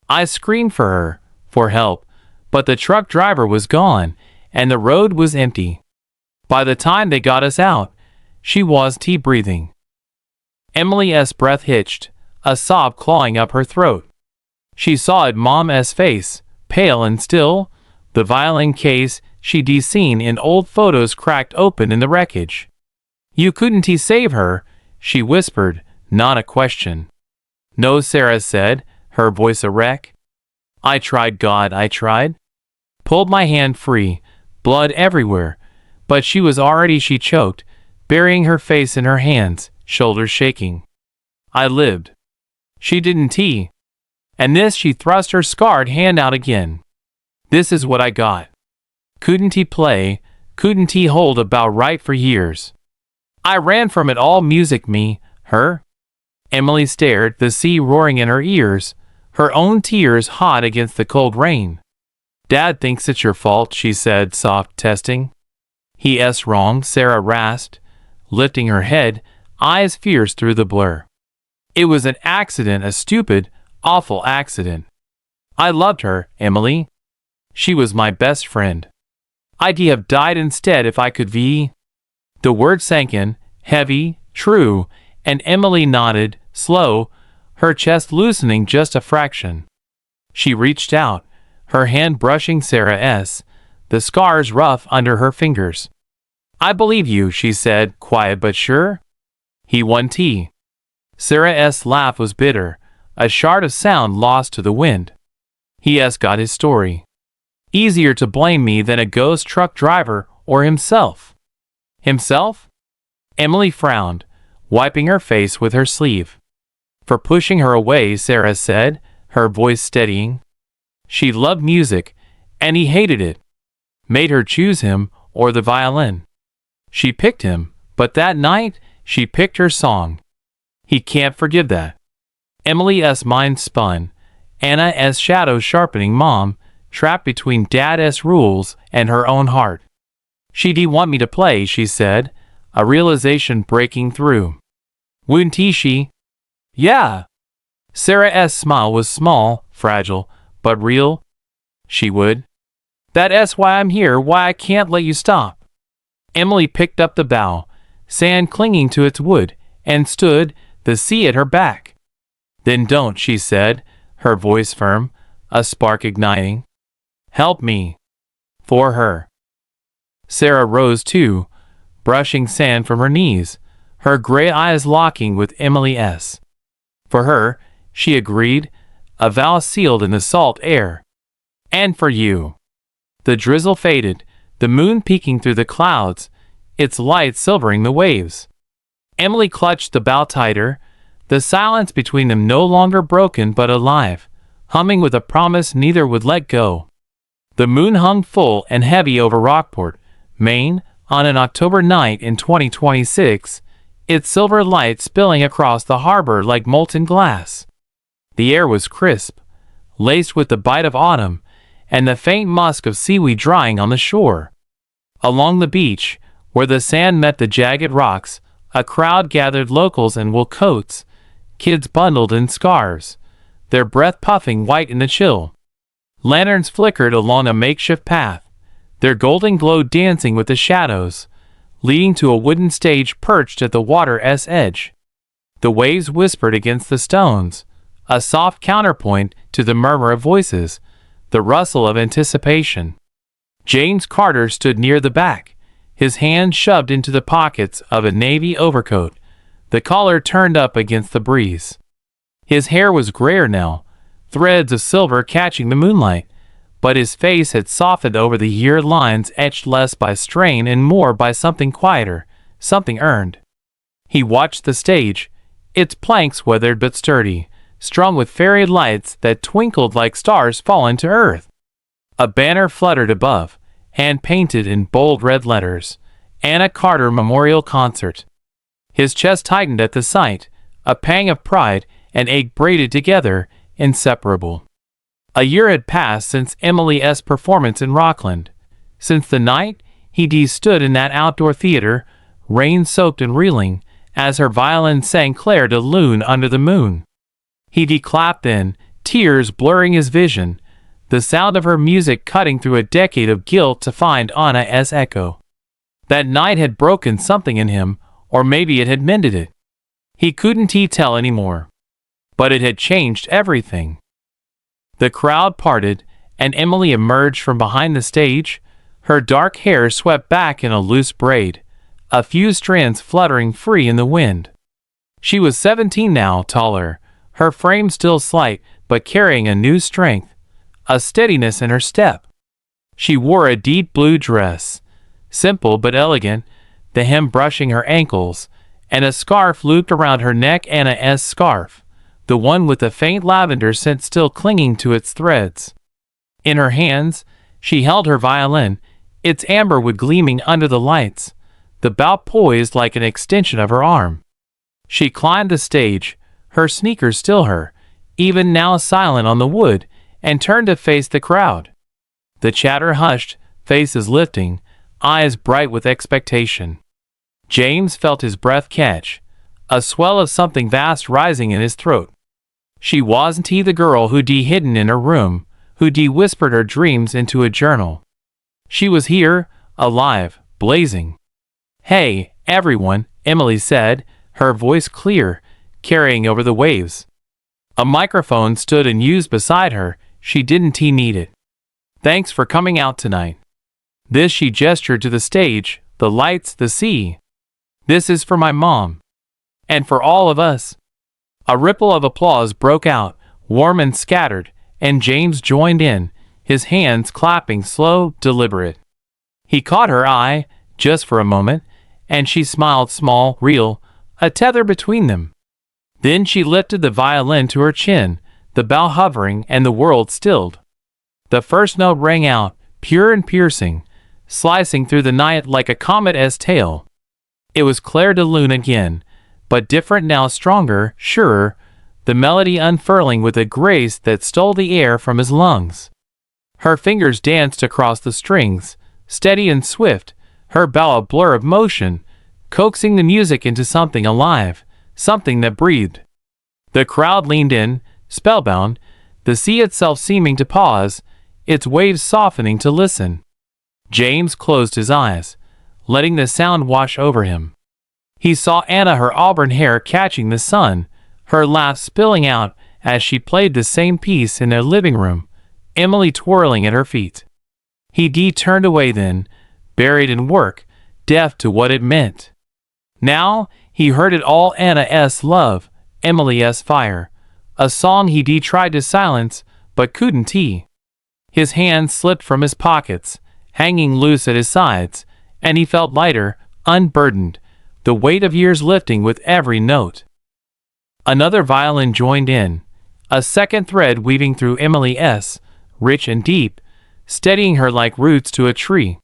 I screamed for her, for help, but the truck driver was gone, and the road was empty. By the time they got us out, she wasn't breathing. Emily's breath hitched, a sob clawing up her throat. She saw it, Mom's face, pale and still, the violin case she'd seen in old photos cracked open in the wreckage. "You couldn't save her," she whispered, not a question. "No," Sarah said, her voice a wreck. "I tried, God, I tried." Pulled my hand free, blood everywhere, but she was already, she choked, burying her face in her hands, shoulders shaking. "I lived. She didn't." And this, she thrust her scarred hand out again. "This is what I got. Couldn't play, couldn't hold a bow right for years. I ran from it all, music, me, her." Emily stared, the sea roaring in her ears, her own tears hot against the cold rain. Dad thinks it's your fault, she said, soft testing. He's wrong, Sarah rasped, lifting her head, eyes fierce through the blur. It was an accident, a stupid, awful accident. I loved her, Emily. She was my best friend. I'd have died instead if I could. The word sank in, heavy, true, and Emily nodded, slow, her chest loosening just a fraction. She reached out, her hand brushing Sarah's, the scars rough under her fingers. I believe you, she said, quiet but sure. He won tea. Sarah's laugh was bitter, a shard of sound lost to the wind. He's got his story. Easier to blame me than a ghost truck driver or himself. Himself? Emily frowned, wiping her face with her sleeve. For pushing her away, Sarah said, her voice steadying. She loved music, and he hated it. Made her choose him or the violin. She picked him, but that night, she picked her song. He can't forgive that. Emily's mind spun, Anna's shadow sharpening mom, trapped between Dad's rules and her own heart. She'd want me to play, she said, a realization breaking through. Wouldn't she? Yeah. Sarah's smile was small, fragile, but real. She would. That's why I'm here, why I can't let you stop. Emily picked up the bough, sand clinging to its wood, and stood, the sea at her back. Then don't, she said, her voice firm, a spark igniting. Help me. For her. Sarah rose too, brushing sand from her knees, her gray eyes locking with Emily's. For her, she agreed, a vow sealed in the salt air. And for you. The drizzle faded, the moon peeking through the clouds, its light silvering the waves. Emily clutched the bough tighter, the silence between them no longer broken but alive, humming with a promise neither would let go. The moon hung full and heavy over Rockport, Maine, on an October night in 2026, its silver light spilling across the harbor like molten glass. The air was crisp, laced with the bite of autumn, and the faint musk of seaweed drying on the shore. Along the beach, where the sand met the jagged rocks, a crowd gathered, locals in wool coats, kids bundled in scarves, their breath puffing white in the chill. Lanterns flickered along a makeshift path, their golden glow dancing with the shadows, leading to a wooden stage perched at the water's edge. The waves whispered against the stones, a soft counterpoint to the murmur of voices, the rustle of anticipation. James Carter stood near the back, his hands shoved into the pockets of a navy overcoat, the collar turned up against the breeze. His hair was grayer now, threads of silver catching the moonlight, but his face had softened over the year, lines etched less by strain and more by something quieter, something earned. He watched the stage, its planks weathered but sturdy, strung with fairy lights that twinkled like stars fallen to earth. A banner fluttered above, hand-painted in bold red letters, Anna Carter Memorial Concert. His chest tightened at the sight, a pang of pride and ache braided together, inseparable. A year had passed since Emily's performance in Rockland, since the night he stood in that outdoor theater, rain-soaked and reeling, as her violin sang Claire de Lune under the moon. He clapped then, tears blurring his vision, the sound of her music cutting through a decade of guilt to find Anna's echo. That night had broken something in him, or maybe it had mended it. He couldn't tell anymore. But it had changed everything. The crowd parted, and Emily emerged from behind the stage, her dark hair swept back in a loose braid, a few strands fluttering free in the wind. She was 17 now, taller, her frame still slight, but carrying a new strength, a steadiness in her step. She wore a deep blue dress, simple but elegant, the hem brushing her ankles, and a scarf looped around her neck. Anna's scarf, the one with the faint lavender scent still clinging to its threads. In her hands, she held her violin, its amber wood gleaming under the lights, the bow poised like an extension of her arm. She climbed the stage, her sneakers still her, even now silent on the wood, and turned to face the crowd. The chatter hushed, faces lifting, eyes bright with expectation. James felt his breath catch, a swell of something vast rising in his throat. She wasn't he the girl who'd hidden in her room, who'd whispered her dreams into a journal. She was here, alive, blazing. "Hey, everyone," Emily said, her voice clear, carrying over the waves. A microphone stood unused beside her. She didn't need it. "Thanks for coming out tonight." This she gestured to the stage, the lights, the sea. "This is for my mom. And for all of us." A ripple of applause broke out, warm and scattered, and James joined in, his hands clapping, slow, deliberate. He caught her eye, just for a moment, and she smiled, small, real, a tether between them. Then she lifted the violin to her chin, the bow hovering and the world stilled. The first note rang out, pure and piercing, slicing through the night like a comet's tail. It was Claire de Lune again, but different now, stronger, surer, the melody unfurling with a grace that stole the air from his lungs. Her fingers danced across the strings, steady and swift, her bow a blur of motion, coaxing the music into something alive, something that breathed. The crowd leaned in, spellbound, the sea itself seeming to pause, its waves softening to listen. James closed his eyes, letting the sound wash over him. He saw Anna, her auburn hair catching the sun, her laugh spilling out as she played the same piece in their living room, Emily twirling at her feet. He turned away then, buried in work, deaf to what it meant. Now, he heard it all: Anna's love, Emily's fire, a song he tried to silence, but couldn't he. His hands slipped from his pockets, hanging loose at his sides, and he felt lighter, unburdened, the weight of years lifting with every note. Another violin joined in, a second thread weaving through Emily's, rich and deep, steadying her like roots to a tree.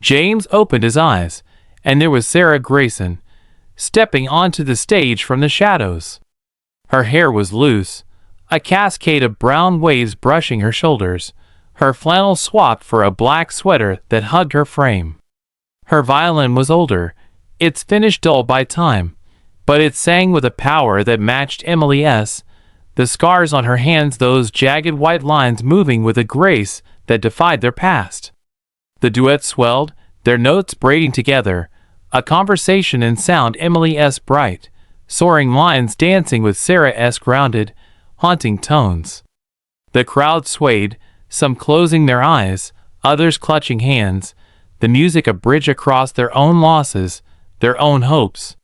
James opened his eyes, and there was Sarah Grayson, stepping onto the stage from the shadows. Her hair was loose, a cascade of brown waves brushing her shoulders, her flannel swapped for a black sweater that hugged her frame. Her violin was older, its finish dull by time, but it sang with a power that matched Emily's, the scars on her hands, those jagged white lines moving with a grace that defied their past. The duet swelled, their notes braiding together, a conversation in sound, Emily's bright, soaring lines dancing with Sarah's grounded, haunting tones. The crowd swayed, some closing their eyes, others clutching hands, the music a bridge across their own losses, their own hopes.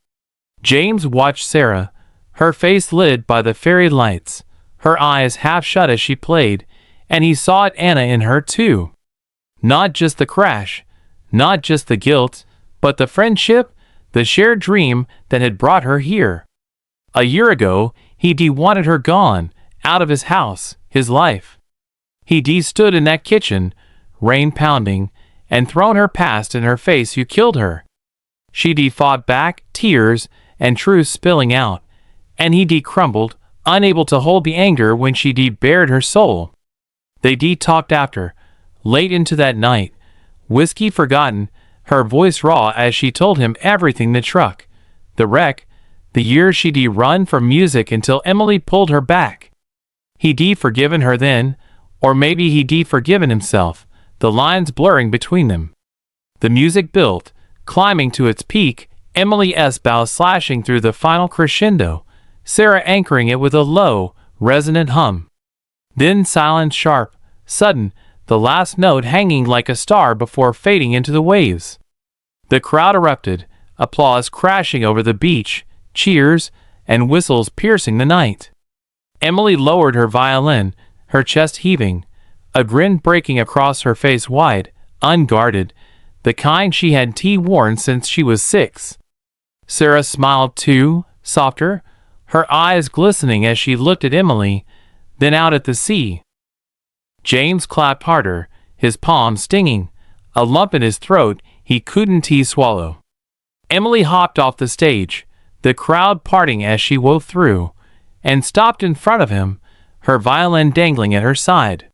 James watched Sarah, her face lit by the fairy lights, her eyes half shut as she played, and he saw it Anna in her too. Not just the crash, not just the guilt, but the friendship, the shared dream that had brought her here. A year ago, he wanted her gone, out of his house, his life. He stood in that kitchen, rain pounding, and thrown her past in her face. "You killed her." She fought back, tears and truth spilling out, and he crumbled, unable to hold the anger when she bared her soul. They talked after, late into that night, whiskey forgotten, her voice raw as she told him everything: the truck, the wreck, the years she'd run from music until Emily pulled her back. He'd forgiven her then, or maybe he'd forgiven himself, the lines blurring between them. The music built, climbing to its peak, Emily's bow slashing through the final crescendo, Sarah anchoring it with a low, resonant hum. Then silence, sharp, sudden, the last note hanging like a star before fading into the waves. The crowd erupted, applause crashing over the beach, cheers and whistles piercing the night. Emily lowered her violin, her chest heaving, a grin breaking across her face, wide, unguarded, the kind she had worn since she was 6. Sarah smiled too, softer, her eyes glistening as she looked at Emily, then out at the sea. James clapped harder, his palms stinging, a lump in his throat he couldn't swallow. Emily hopped off the stage, the crowd parting as she wove through, and stopped in front of him, her violin dangling at her side.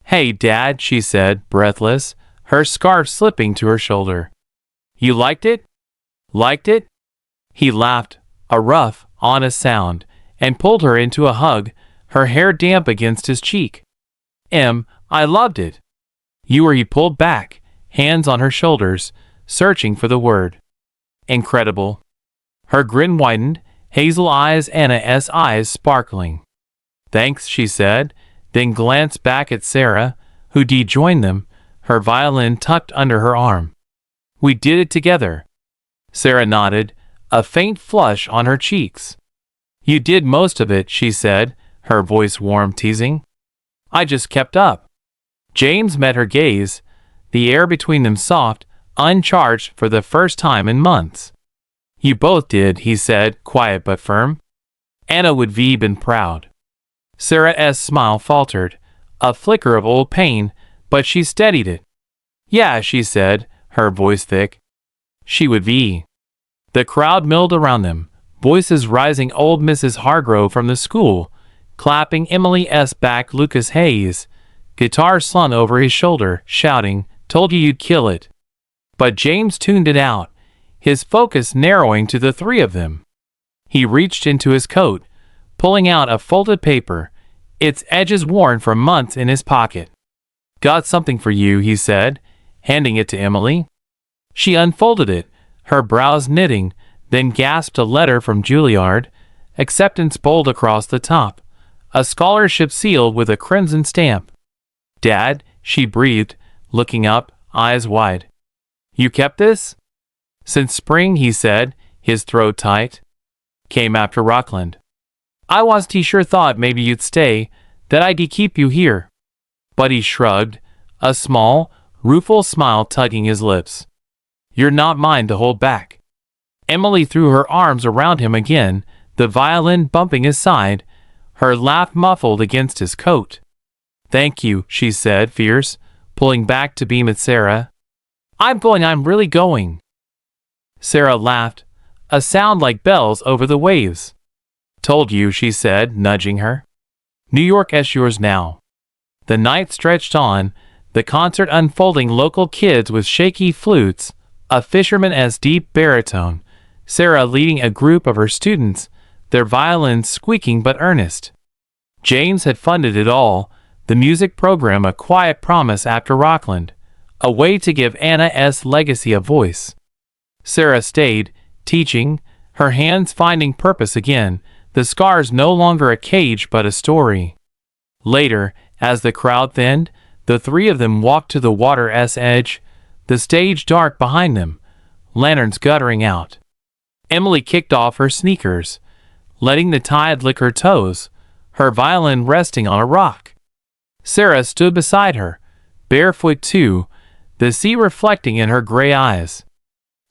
"Hey, Dad," she said, breathless, her scarf slipping to her shoulder. "You liked it?" "Liked it?" He laughed, a rough, honest sound, and pulled her into a hug, her hair damp against his cheek. "I loved it." He pulled back, hands on her shoulders, searching for the word. "Incredible." Her grin widened, hazel eyes, Anna's eyes sparkling. "Thanks," she said, then glanced back at Sarah, who joined them, her violin tucked under her arm. "We did it together." Sarah nodded, a faint flush on her cheeks. "You did most of it," she said, her voice warm, teasing. "I just kept up." James met her gaze, the air between them soft, uncharged for the first time in months. "You both did," he said, quiet but firm. Anna would have been proud. Sarah's smile faltered, a flicker of old pain, but she steadied it. "Yeah," she said, her voice thick. She would be. The crowd milled around them, voices rising. Old Mrs. Hargrove from the school, clapping Emily's back. Lucas Hayes, guitar slung over his shoulder, shouting, "Told you you'd kill it." But James tuned it out, his focus narrowing to the three of them. He reached into his coat, pulling out a folded paper, its edges worn from months, in his pocket. "Got something for you," he said, handing it to Emily. She unfolded it, her brows knitting, then gasped. A letter from Juilliard, acceptance bold across the top, a scholarship sealed with a crimson stamp. "Dad," she breathed, looking up, eyes wide. "You kept this?" "Since spring," he said, his throat tight. "Came after Rockland. I wasn't sure, thought maybe you'd stay, that I'd keep you here." But he shrugged, a small, rueful smile tugging his lips. "You're not mine to hold back." Emily threw her arms around him again, the violin bumping his side, her laugh muffled against his coat. "Thank you," she said, fierce, pulling back to beam at Sarah. I'm really going." Sarah laughed, a sound like bells over the waves. "Told you," she said, nudging her. "New York's yours now." The night stretched on, the concert unfolding. Local kids with shaky flutes, a fisherman's deep baritone, Sarah leading a group of her students, their violins squeaking but earnest. James had funded it all, the music program a quiet promise after Rockland, a way to give Anna's legacy a voice. Sarah stayed, teaching, her hands finding purpose again, the scars no longer a cage but a story. Later, as the crowd thinned, the three of them walked to the water's edge, the stage dark behind them, lanterns guttering out. Emily kicked off her sneakers, letting the tide lick her toes, her violin resting on a rock. Sarah stood beside her, barefoot too, the sea reflecting in her gray eyes.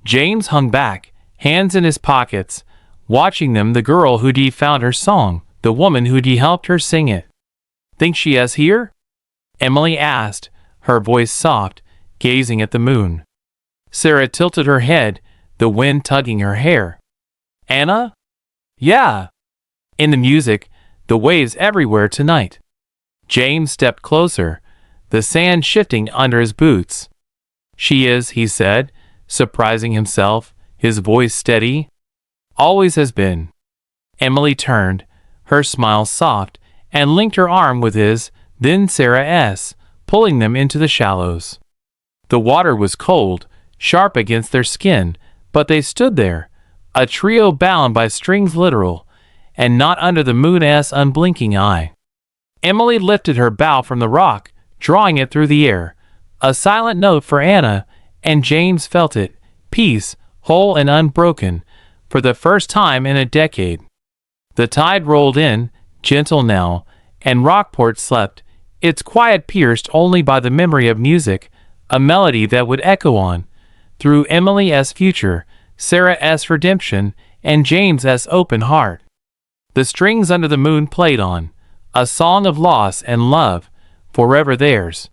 James hung back, hands in his pockets, watching them. The girl who'd found her song, the woman who'd helped her sing it. "Think she is here?" Emily asked, her voice soft, gazing at the moon. Sarah tilted her head, the wind tugging her hair. "Anna?" "Yeah." "In the music, the waves everywhere tonight." James stepped closer, the sand shifting under his boots. "She is," he said, surprising himself, his voice steady. "Always has been." Emily turned, her smile soft, and linked her arm with his, then Sarah's, pulling them into the shallows. The water was cold, sharp against their skin, but they stood there, a trio bound by strings literal, and not under the moon's unblinking eye. Emily lifted her bow from the rock, drawing it through the air, a silent note for Anna, and James felt it, peace, whole and unbroken, for the first time in a decade. The tide rolled in, gentle now, and Rockport slept, its quiet pierced only by the memory of music, a melody that would echo on, through Emily's future, Sarah's redemption, and James's open heart. The strings under the moon played on, a song of loss and love, forever theirs.